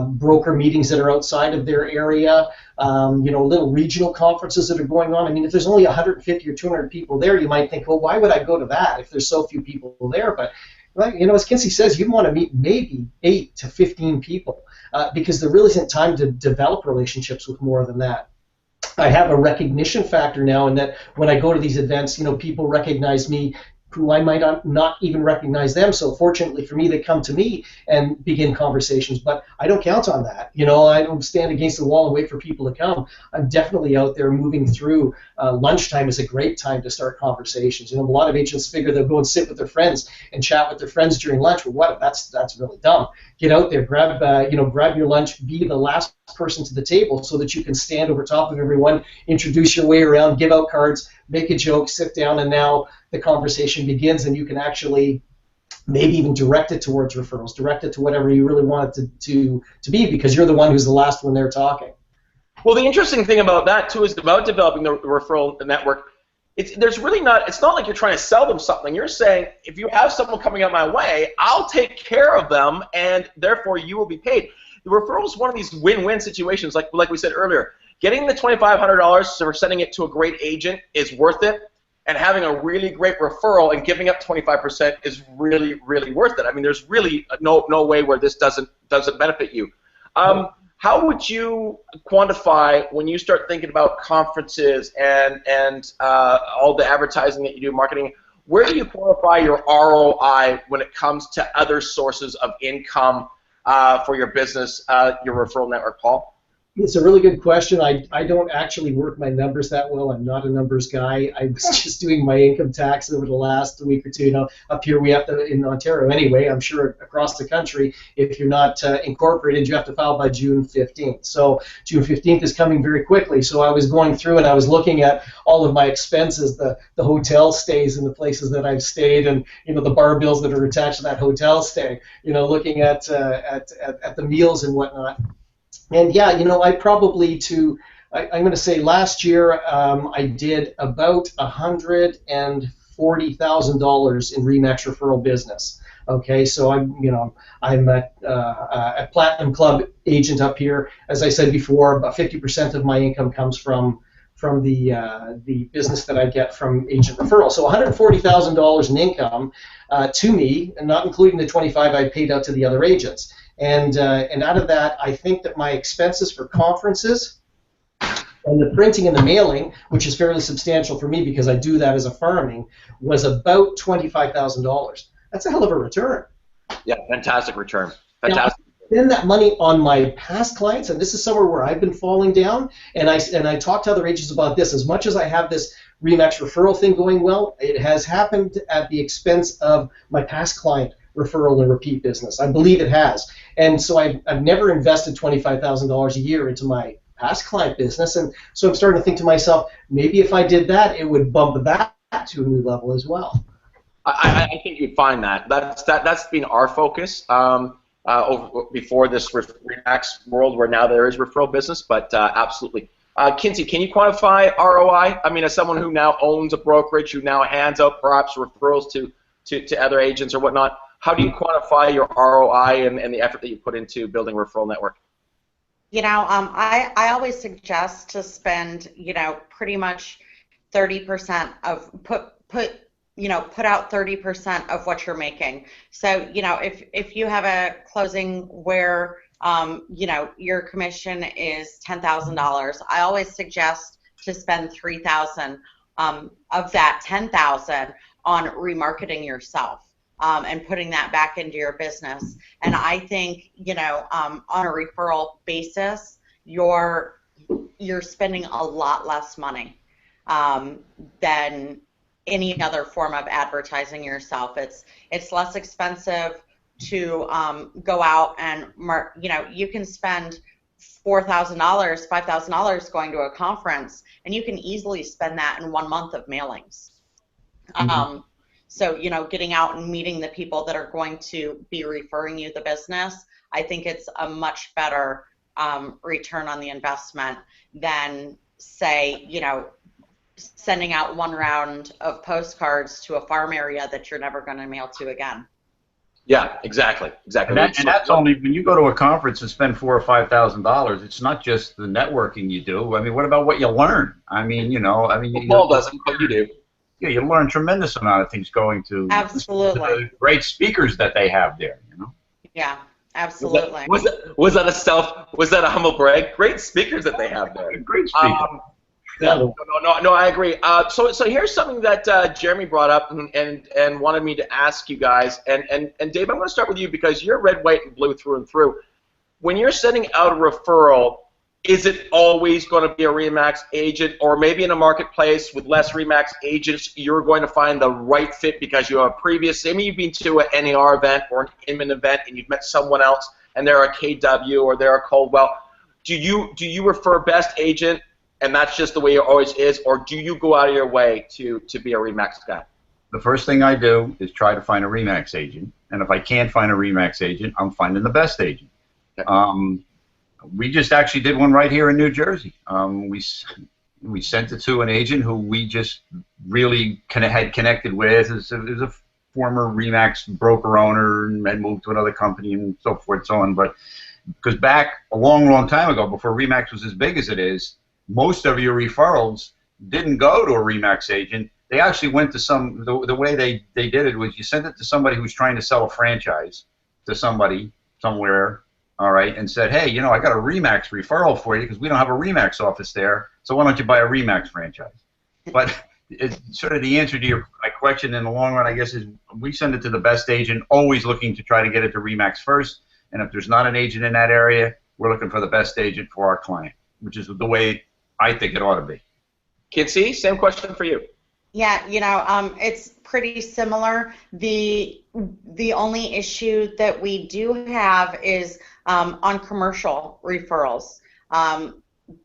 broker meetings that are outside of their area, little regional conferences that are going on. I mean, if there's only 150 or 200 people there, you might think, well, why would I go to that if there's so few people there? But as Kinzie says, you want to meet maybe 8 to 15 people because there really isn't time to develop relationships with more than that. I have a recognition factor now in that when I go to these events, people recognize me who I might not even recognize them. So fortunately for me, they come to me and begin conversations. But I don't count on that. I don't stand against the wall and wait for people to come. I'm definitely out there moving through. Lunchtime is a great time to start conversations. A lot of agents figure they'll go and sit with their friends and chat with their friends during lunch. Well, what? That's really dumb. Get out there, grab your lunch, be the last person to the table so that you can stand over top of everyone, introduce your way around, give out cards, make a joke, sit down, and now the conversation begins, and you can actually maybe even direct it towards referrals, direct it to whatever you really want it to be, because you're the one who's the last one there talking. Well, the interesting thing about that too is about developing the referral network. It's not like you're trying to sell them something. You're saying, if you have someone coming out my way, I'll take care of them, and therefore you will be paid. The referral is one of these win-win situations, like we said earlier. Getting the $2,500 for sending it to a great agent is worth it. And having a really great referral and giving up 25% is really, really worth it. I mean, there's really no way where this doesn't benefit you. How would you quantify when you start thinking about conferences and all the advertising that you do, marketing? Where do you quantify your ROI when it comes to other sources of income for your business, your referral network, Paul? It's a really good question. I don't actually work my numbers that well. I'm not a numbers guy. I was just doing my income tax over the last week or two. Up here we have to, in Ontario anyway, I'm sure across the country, if you're not incorporated, you have to file by June 15th. So June 15th is coming very quickly. So I was going through and I was looking at all of my expenses, the hotel stays in the places that I've stayed, and the bar bills that are attached to that hotel stay. Looking at the meals and whatnot. And yeah, I probably I'm going to say last year I did about $140,000 in Remax referral business. Okay, so I'm a Platinum Club agent up here. As I said before, about 50% of my income comes from the business that I get from agent referral. So $140,000 in income to me, and not including the $25,000 I paid out to the other agents. And out of that, I think that my expenses for conferences and the printing and the mailing, which is fairly substantial for me because I do that as a farming, was about $25,000. That's a hell of a return. Yeah, fantastic return. Fantastic. Now, I spend that money on my past clients, and this is somewhere where I've been falling down. And I talk to other agents about this. As much as I have this Remax referral thing going well, it has happened at the expense of my past client referral and repeat business. I believe it has. And so I've never invested $25,000 a year into my past client business. And so I'm starting to think to myself, maybe if I did that, it would bump that to a new level as well. I think you'd find that. That's been our focus before this Remax world where now there is referral business, but absolutely. Kinzie, can you quantify ROI? I mean, as someone who now owns a brokerage, who now hands out perhaps referrals to other agents or whatnot, how do you quantify your ROI and the effort that you put into building a referral network? I always suggest to spend, pretty much 30% of put out 30% of what you're making. So, if you have a closing where your commission is $10,000, I always suggest to spend $3,000 of that $10,000 on remarketing yourself. And putting that back into your business. And I think, on a referral basis, you're spending a lot less money than any other form of advertising yourself. It's less expensive to go out and, you can spend $4,000, $5,000 going to a conference, and you can easily spend that in 1 month of mailings. So, getting out and meeting the people that are going to be referring you the business, I think it's a much better return on the investment than, say, sending out one round of postcards to a farm area that you're never going to mail to again. Yeah, exactly. And that's only when you go to a conference and spend $4,000 or $5,000. It's not just the networking you do. I mean, what about what you learn? I mean, Paul doesn't, but you do. Yeah, you learn a tremendous amount of things going to Absolutely. the great speakers that they have there. Yeah, absolutely. Was that a humble brag? Great speakers that they have there. Great speakers. No, I agree. So here's something that Jeremy brought up and wanted me to ask you guys. And Dave, I'm going to start with you because you're red, white, and blue through and through. When you're sending out a referral, is it always going to be a Remax agent, or maybe in a marketplace with less Remax agents, you're going to find the right fit because you have maybe you've been to an NAR event or an Inman event and you've met someone else and they're a KW or they're a Coldwell. Do you refer best agent? And that's just the way it always is, or do you go out of your way to be a Remax guy? The first thing I do is try to find a Remax agent, and if I can't find a Remax agent, I'm finding the best agent. Okay. We just actually did one right here in New Jersey. We sent it to an agent who we just really had connected with. Is a former Remax broker owner and had moved to another company and so forth and so on. But because back a long, long time ago, before Remax was as big as it is, most of your referrals didn't go to a Remax agent. They actually went to the way they did it was you sent it to somebody who's trying to sell a franchise to somebody somewhere, all right, and said, hey, I got a Remax referral for you because we don't have a Remax office there, so why don't you buy a Remax franchise? But sort of the answer to my question in the long run, I guess, is we send it to the best agent, always looking to try to get it to Remax first, and if there's not an agent in that area, we're looking for the best agent for our client, which is the way I think it ought to be. Kinzie, same question for you. Yeah, it's pretty similar. The only issue that we do have is on commercial referrals.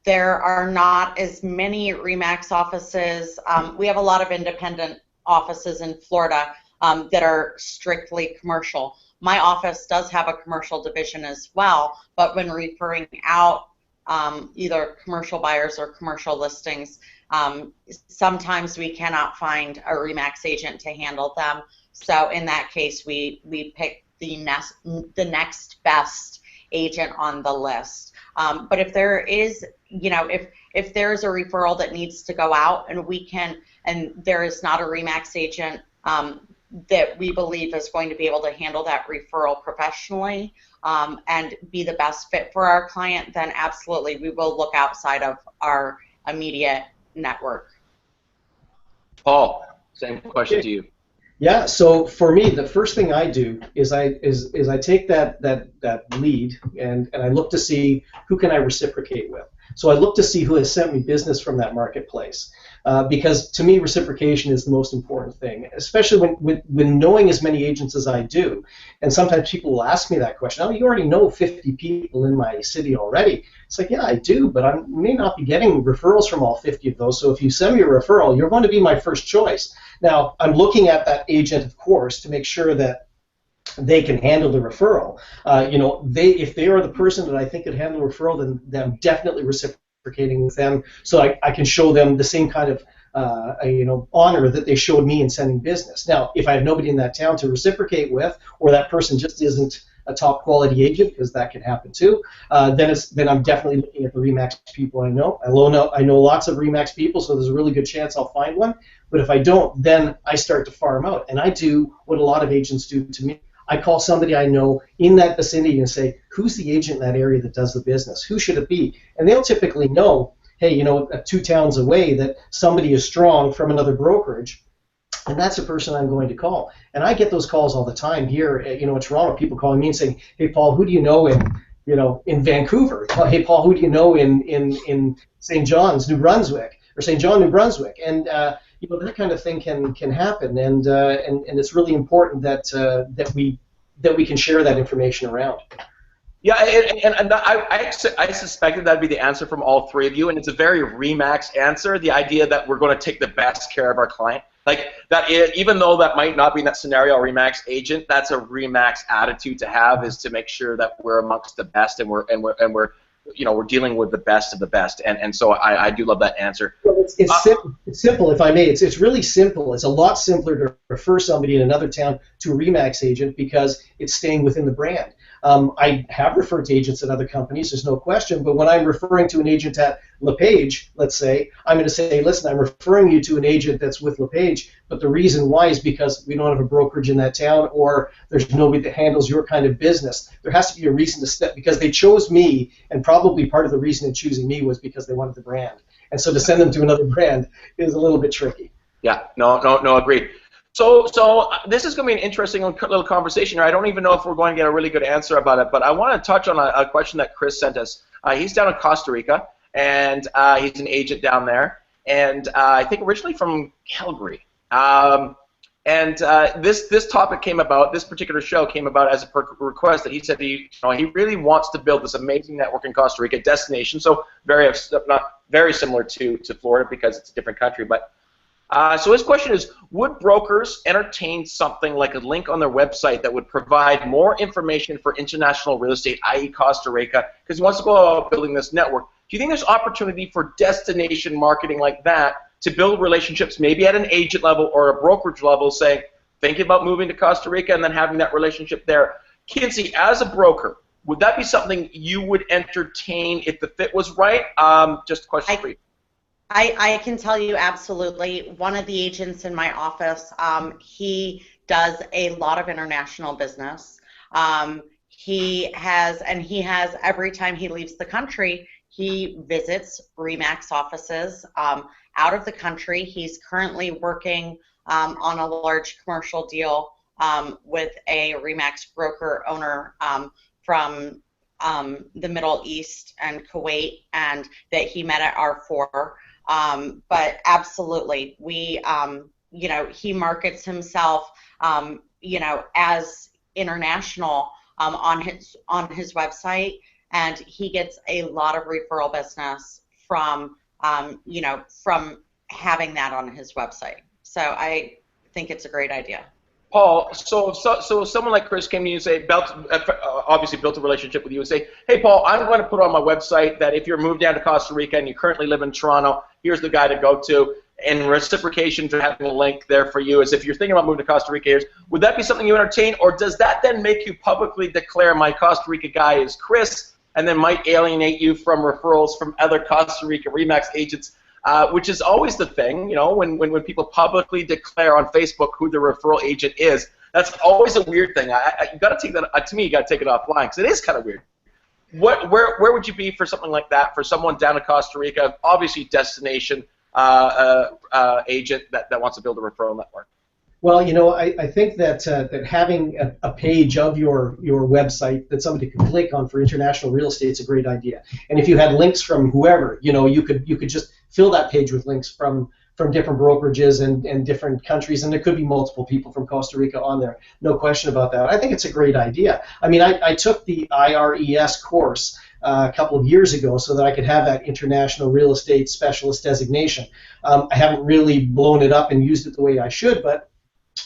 There are not as many Remax offices. We have a lot of independent offices in Florida that are strictly commercial. My office does have a commercial division as well, but when referring out either commercial buyers or commercial listings, sometimes we cannot find a Remax agent to handle them. So in that case, we pick the next best agent on the list. But if there is, if there is a referral that needs to go out and there is not a Remax agent that we believe is going to be able to handle that referral professionally and be the best fit for our client, then absolutely we will look outside of our immediate network. Paul, same question to you. Yeah, so for me, the first thing I do is I take that lead and I look to see who can I reciprocate with. So I look to see who has sent me business from that marketplace, because to me reciprocation is the most important thing, especially when knowing as many agents as I do. And sometimes people will ask me that question, oh, you already know 50 people in my city already. It's like, yeah, I do, but I may not be getting referrals from all 50 of those, so if you send me a referral, you're going to be my first choice. Now, I'm looking at that agent, of course, to make sure that they can handle the referral. If they are the person that I think could handle the referral, then I'm definitely reciprocating with them, so I can show them the same kind of honor that they showed me in sending business. Now, if I have nobody in that town to reciprocate with, or that person just isn't a top quality agent, because that can happen too, then I'm definitely looking at the Remax people I know. I know lots of Remax people, so there's a really good chance I'll find one. But if I don't, then I start to farm out, and I do what a lot of agents do to me. I call somebody I know in that vicinity and say, who's the agent in that area that does the business? Who should it be? And they'll typically know, hey, 2 towns away that somebody is strong from another brokerage, and that's the person I'm going to call. And I get those calls all the time here, in Toronto. People calling me and saying, "Hey, Paul, who do you know in Vancouver? Hey, Paul, who do you know in St. John's, New Brunswick, or St. John, New Brunswick?" And that kind of thing can happen, and it's really important that we can share that information around. Yeah, and I suspected that'd be the answer from all three of you, and it's a very Remax answer, the idea that we're going to take the best care of our client. Like that, even though that might not be in that scenario, a Remax agent, that's a Remax attitude to have, is to make sure that we're amongst the best, and we're we're dealing with the best of the best. And so I do love that answer. Well, it's simple, if I may. It's really simple. It's a lot simpler to refer somebody in another town to a Remax agent because it's staying within the brand. I have referred to agents at other companies, there's no question, but when I'm referring to an agent at LePage, let's say, I'm going to say, listen, I'm referring you to an agent that's with LePage, but the reason why is because we don't have a brokerage in that town, or there's nobody that handles your kind of business. There has to be a reason to step, because they chose me, and probably part of the reason in choosing me was because they wanted the brand. And so to send them to another brand is a little bit tricky. Yeah, no, agreed. So this is going to be an interesting little conversation here. I don't even know if we're going to get a really good answer about it, but I want to touch on a question that Chris sent us. He's down in Costa Rica, and he's an agent down there, and I think originally from Calgary. This topic came about, this particular show came about as a request that he said he really wants to build this amazing network in Costa Rica, destination, so not very similar to Florida because it's a different country, but so his question is, would brokers entertain something like a link on their website that would provide more information for international real estate, i.e. Costa Rica, because he wants to go about building this network. Do you think there's opportunity for destination marketing like that to build relationships maybe at an agent level or a brokerage level, saying, thinking about moving to Costa Rica and then having that relationship there? Kinzie, as a broker, would that be something you would entertain if the fit was right? Just a question for you. I can tell you absolutely. One of the agents in my office, he does a lot of international business. He has every time he leaves the country, he visits Remax offices out of the country. He's currently working on a large commercial deal with a Remax broker owner from the Middle East and Kuwait, and that he met at R4. But absolutely, we, he markets himself, as international on his website, and he gets a lot of referral business from, from having that on his website. So I think it's a great idea. Paul, so someone like Chris came to you and say, obviously built a relationship with you, and say, hey, Paul, I'm going to put on my website that if you're moved down to Costa Rica and you currently live in Toronto, here's the guy to go to. And reciprocation to having a link there for you is if you're thinking about moving to Costa Rica, would that be something you entertain, or does that then make you publicly declare my Costa Rica guy is Chris, and then might alienate you from referrals from other Costa Rica Remax agents? Which is always the thing, when people publicly declare on Facebook who the referral agent is. That's always a weird thing. You got to take that. To me, you got to take it offline because it is kind of weird. Where would you be for something like that for someone down in Costa Rica? Obviously, destination agent that wants to build a referral network. Well, I think that having a page of your website that somebody could click on for international real estate is a great idea. And if you had links from whoever, you could just fill that page with links from different brokerages and different countries, and there could be multiple people from Costa Rica on there. No question about that. I think it's a great idea. I mean, I took the IRES course a couple of years ago so that I could have that international real estate specialist designation. I haven't really blown it up and used it the way I should, but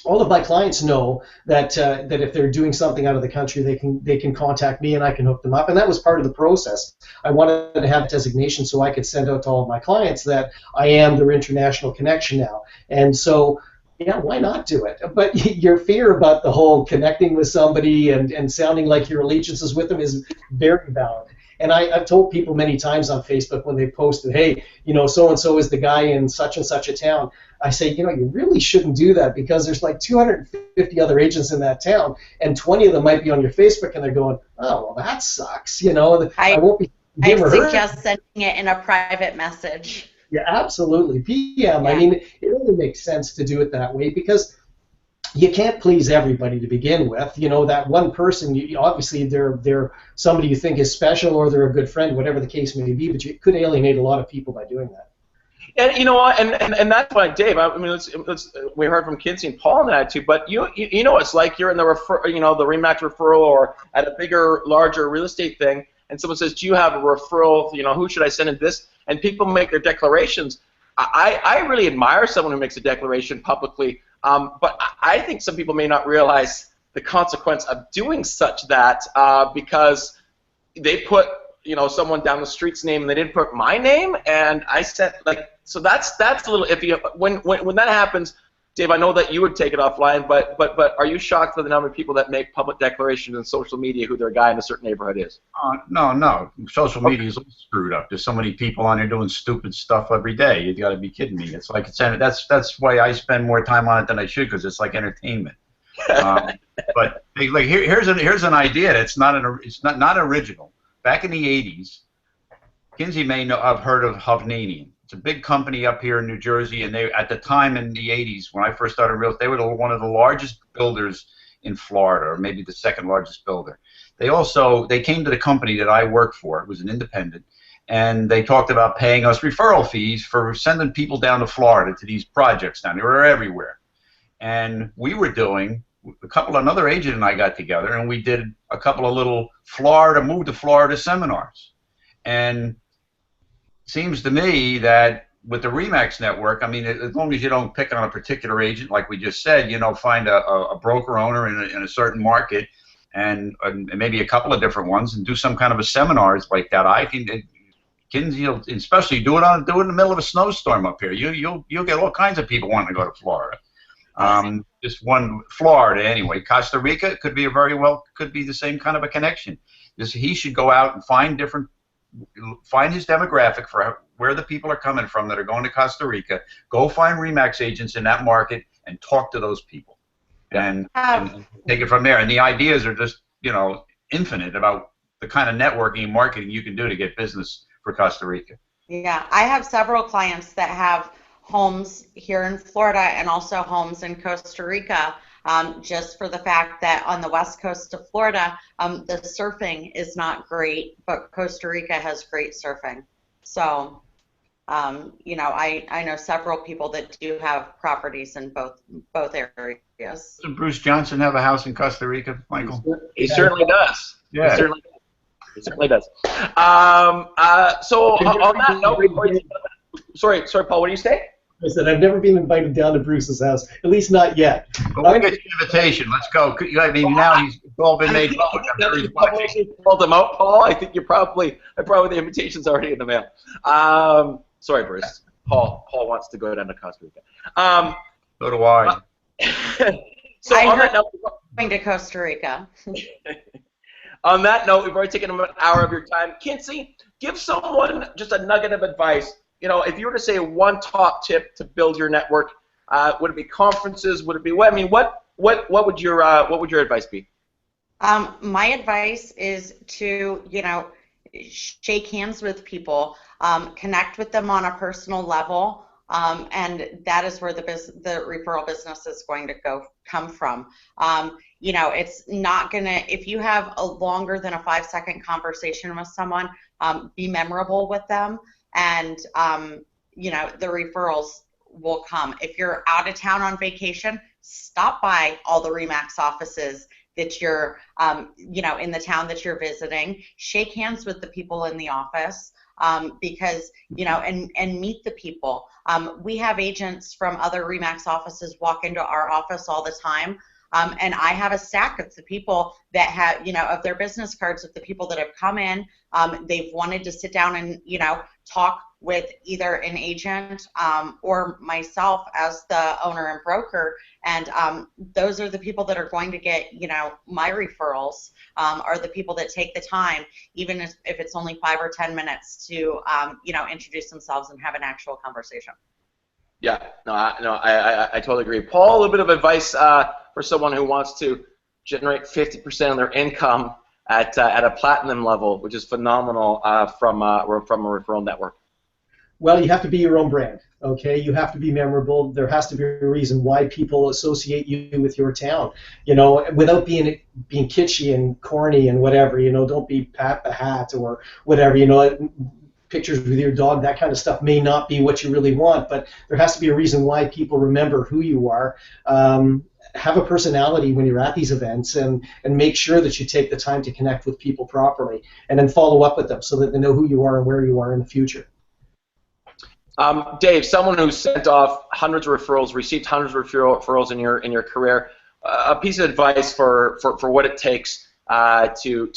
all of my clients know that if they're doing something out of the country, they can contact me and I can hook them up. And that was part of the process. I wanted to have a designation so I could send out to all of my clients that I am their international connection now. And so, yeah, why not do it? But your fear about the whole connecting with somebody and sounding like your allegiance is with them is very valid. And I've told people many times on Facebook when they posted, hey, so-and-so is the guy in such and such a town. I say, you really shouldn't do that because there's like 250 other agents in that town, and 20 of them might be on your Facebook, and they're going, oh, well, that sucks. I won't be. I suggest sending it in a private message. Yeah, absolutely. PM. Yeah. I mean, it really makes sense to do it that way because you can't please everybody to begin with. That one person, obviously they're somebody you think is special or they're a good friend, whatever the case may be, but you could alienate a lot of people by doing that. And and that's why, Dave. I mean, we heard from Kynse and Paul on that too. But it's like you're in the the Remax referral or at a bigger, larger real estate thing, and someone says, "Do you have a referral? Who should I send in this?" And people make their declarations. I really admire someone who makes a declaration publicly, but I think some people may not realize the consequence of doing such that because they put someone down the street's name and they didn't put my name, and I said so that's a little iffy. When that happens, Dave, I know that you would take it offline, but are you shocked by the number of people that make public declarations on social media who their guy in a certain neighborhood is? No. Social media is all screwed up. There's so many people on there doing stupid stuff every day. You got to be kidding me. It's like that's why I spend more time on it than I should, because it's like entertainment. But here's an idea that's not original. Back in the 80s, Kinzie may have heard of Hovnanian. It's a big company up here in New Jersey, and they, at the time in the 80s, when I first started real estate, they were one of the largest builders in Florida, or maybe the second largest builder. They came to the company that I worked for. It was an independent, and they talked about paying us referral fees for sending people down to Florida to these projects down there. They were everywhere. And we were doing, another agent and I got together, and we did a couple of little move to Florida seminars. And seems to me that with the Remax network, I mean, as long as you don't pick on a particular agent, like we just said, find a broker owner in a certain market, and maybe a couple of different ones, and do some kind of a seminars like that. I think Kinzie, especially do it in the middle of a snowstorm up here. You'll get all kinds of people wanting to go to Florida. Just one Florida anyway. Costa Rica could be the same kind of a connection. He should go out and find his demographic for where the people are coming from that are going to Costa Rica. Go find Remax agents in that market and talk to those people, and take it from there. And the ideas are just infinite about the kind of networking and marketing you can do to get business for Costa Rica. Yeah, I have several clients that have homes here in Florida and also homes in Costa Rica. Just for the fact that on the west coast of Florida, the surfing is not great, but Costa Rica has great surfing. So, I know several people that do have properties in both areas. Does Bruce Johnson have a house in Costa Rica, Michael? He certainly does. Yeah. He certainly does. So on that note, sorry, Paul, what do you say? I said, I've never been invited down to Bruce's house, at least not yet. Well, we'll get you an invitation. Let's go. I mean, now he's all been made public. I'm sure he's watching. Pulled them out, Paul. I think probably the invitation's already in the mail. Sorry, Bruce. Paul wants to go down to Costa Rica. So do I. So I on heard that note, going to Costa Rica. on that note, we've already taken about an hour of your time. Kinzie, give someone just a nugget of advice. If you were to say one top tip to build your network, would it be conferences? Would it be what? I mean, what would your advice be? My advice is to shake hands with people, connect with them on a personal level, and that is where the referral business is going to come from. It's not gonna, if you have a longer than a 5-second conversation with someone, be memorable with them. And, the referrals will come. If you're out of town on vacation, stop by all the Remax offices that you're, in the town that you're visiting. Shake hands with the people in the office, because, and meet the people. We have agents from other Remax offices walk into our office all the time. And I have a stack of the people that have, of their business cards of the people that have come in. They've wanted to sit down and, talk with either an agent or myself as the owner and broker. And those are the people that are going to get, my referrals, are the people that take the time, even if it's only 5 or 10 minutes to, introduce themselves and have an actual conversation. Yeah, I totally agree. Paul, a little bit of advice for someone who wants to generate 50% of their income at a platinum level, which is phenomenal from a referral network. Well, you have to be your own brand, okay? You have to be memorable. There has to be a reason why people associate you with your town, without being kitschy and corny and whatever, don't be Pat the Hat or whatever, pictures with your dog, that kind of stuff may not be what you really want, but there has to be a reason why people remember who you are. Have a personality when you're at these events, and make sure that you take the time to connect with people properly, and then follow up with them so that they know who you are and where you are in the future. Dave, someone who sent off hundreds of referrals, received hundreds of referrals in your career, a piece of advice for what it takes to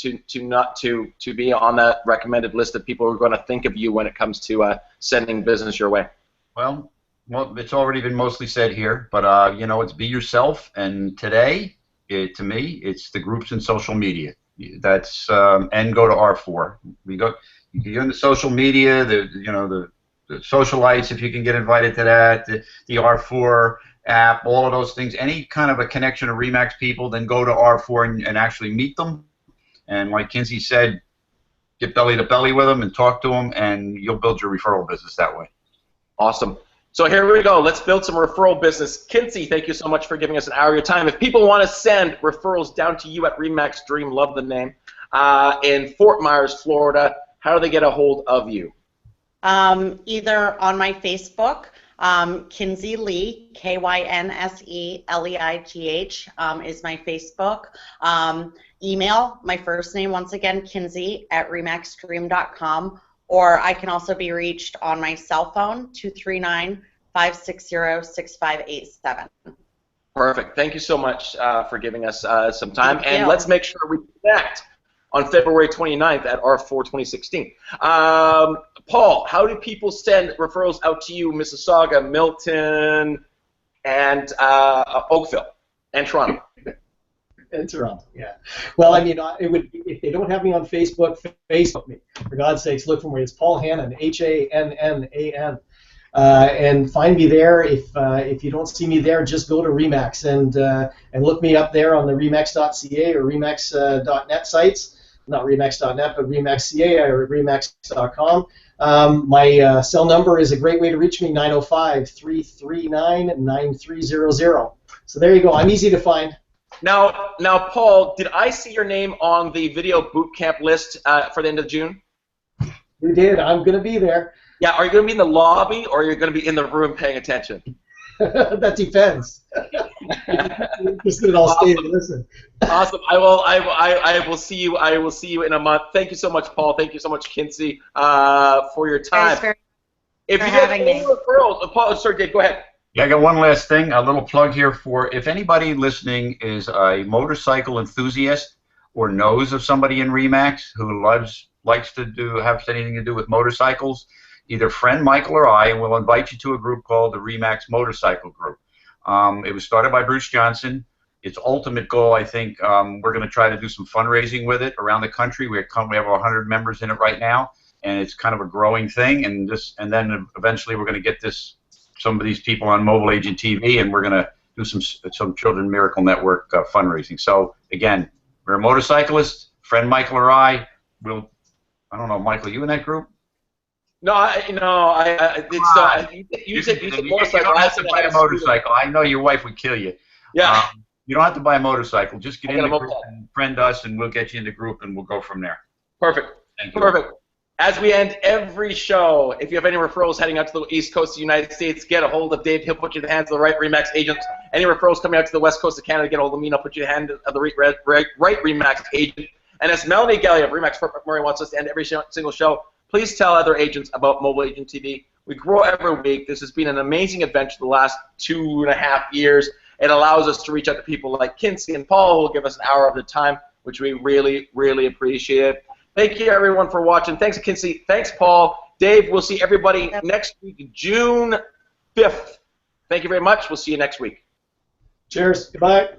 be on that recommended list of people who are going to think of you when it comes to sending business your way. Well, it's already been mostly said here, but you know, it's be yourself. And today, to me, it's the groups in social media. That's and go to R4. You go into social media. The socialites, if you can get invited to that, the R4 app, all of those things, any kind of a connection to Remax people, then go to R4 and actually meet them. And like Kinzie said, get belly to belly with them and talk to them, and you'll build your referral business that way. Awesome. So here we go. Let's build some referral business. Kinzie, thank you so much for giving us an hour of your time. If people want to send referrals down to you at Remax Dream, love the name, in Fort Myers, Florida, how do they get a hold of you? Either on my Facebook, Kinzie Leigh, KynseLeigh, is my Facebook. Email, my first name, once again, Kinzie at remaxdream.com, or I can also be reached on my cell phone, 239-560-6587. Perfect. Thank you so much for giving us some time, and let's make sure we connect on February 29th at R4 2016. Paul, how do people send referrals out to you, Mississauga, Milton, and Oakville, and Toronto? In Toronto, yeah. Well, I mean, it would if they don't have me on Facebook, Facebook me. For God's sakes, look for me. It's Paul Hannan, Hannan, and find me there. If you don't see me there, just go to Remax and look me up there on the Remax.ca or Remax.net sites. Not Remax.net, but Remax.ca or Remax.com. My cell number is a great way to reach me, 905-339-9300. So there you go. I'm easy to find. Now, Paul, did I see your name on the video boot camp list for the end of June? You did. I'm going to be there. Yeah, are you going to be in the lobby or are you going to be in the room paying attention? That depends. Just gonna all stay and listen. Awesome. I will see you. I will see you in a month. Thank you so much, Paul. Thank you so much, Kinzie, for your time. Thanks If you get any referrals, Paul, sorry, Dave, go ahead. Yeah, I got one last thing, a little plug here for if anybody listening is a motorcycle enthusiast or knows of somebody in Remax who likes to have anything to do with motorcycles, either friend Michael or I, and we'll invite you to a group called the Remax Motorcycle Group. It was started by Bruce Johnson. Its ultimate goal, I think, we're going to try to do some fundraising with it around the country. We have 100 members in it right now, and it's kind of a growing thing. And then eventually we're going to get some of these people on Mobile Agent TV, and we're going to do some Children Miracle Network fundraising. So again, we're a motorcyclist. Friend Michael or I don't know, Michael, are you in that group? No, you said motorcycle. You don't have to buy a motorcycle. I know your wife would kill you. Yeah. You don't have to buy a motorcycle. Just get in the group and friend us, and we'll get you in the group, and we'll go from there. Perfect. Thank you. Perfect. As we end every show, if you have any referrals heading out to the East Coast of the United States, get a hold of Dave. He'll put you in the hands of the right Remax agents. Any referrals coming out to the West Coast of Canada, get a hold of me, and I'll put you in the hand of the right Remax agent. And as Melanie Gallia of Remax Fort McMurray wants us to end every single show, please tell other agents about Mobile Agent TV. We grow every week. This has been an amazing adventure the last 2.5 years. It allows us to reach out to people like Kynse and Paul, who will give us an hour of their time, which we really, really appreciate. Thank you, everyone, for watching. Thanks, Kinzie. Thanks, Paul. Dave, we'll see everybody next week, June 5th. Thank you very much. We'll see you next week. Cheers. Goodbye.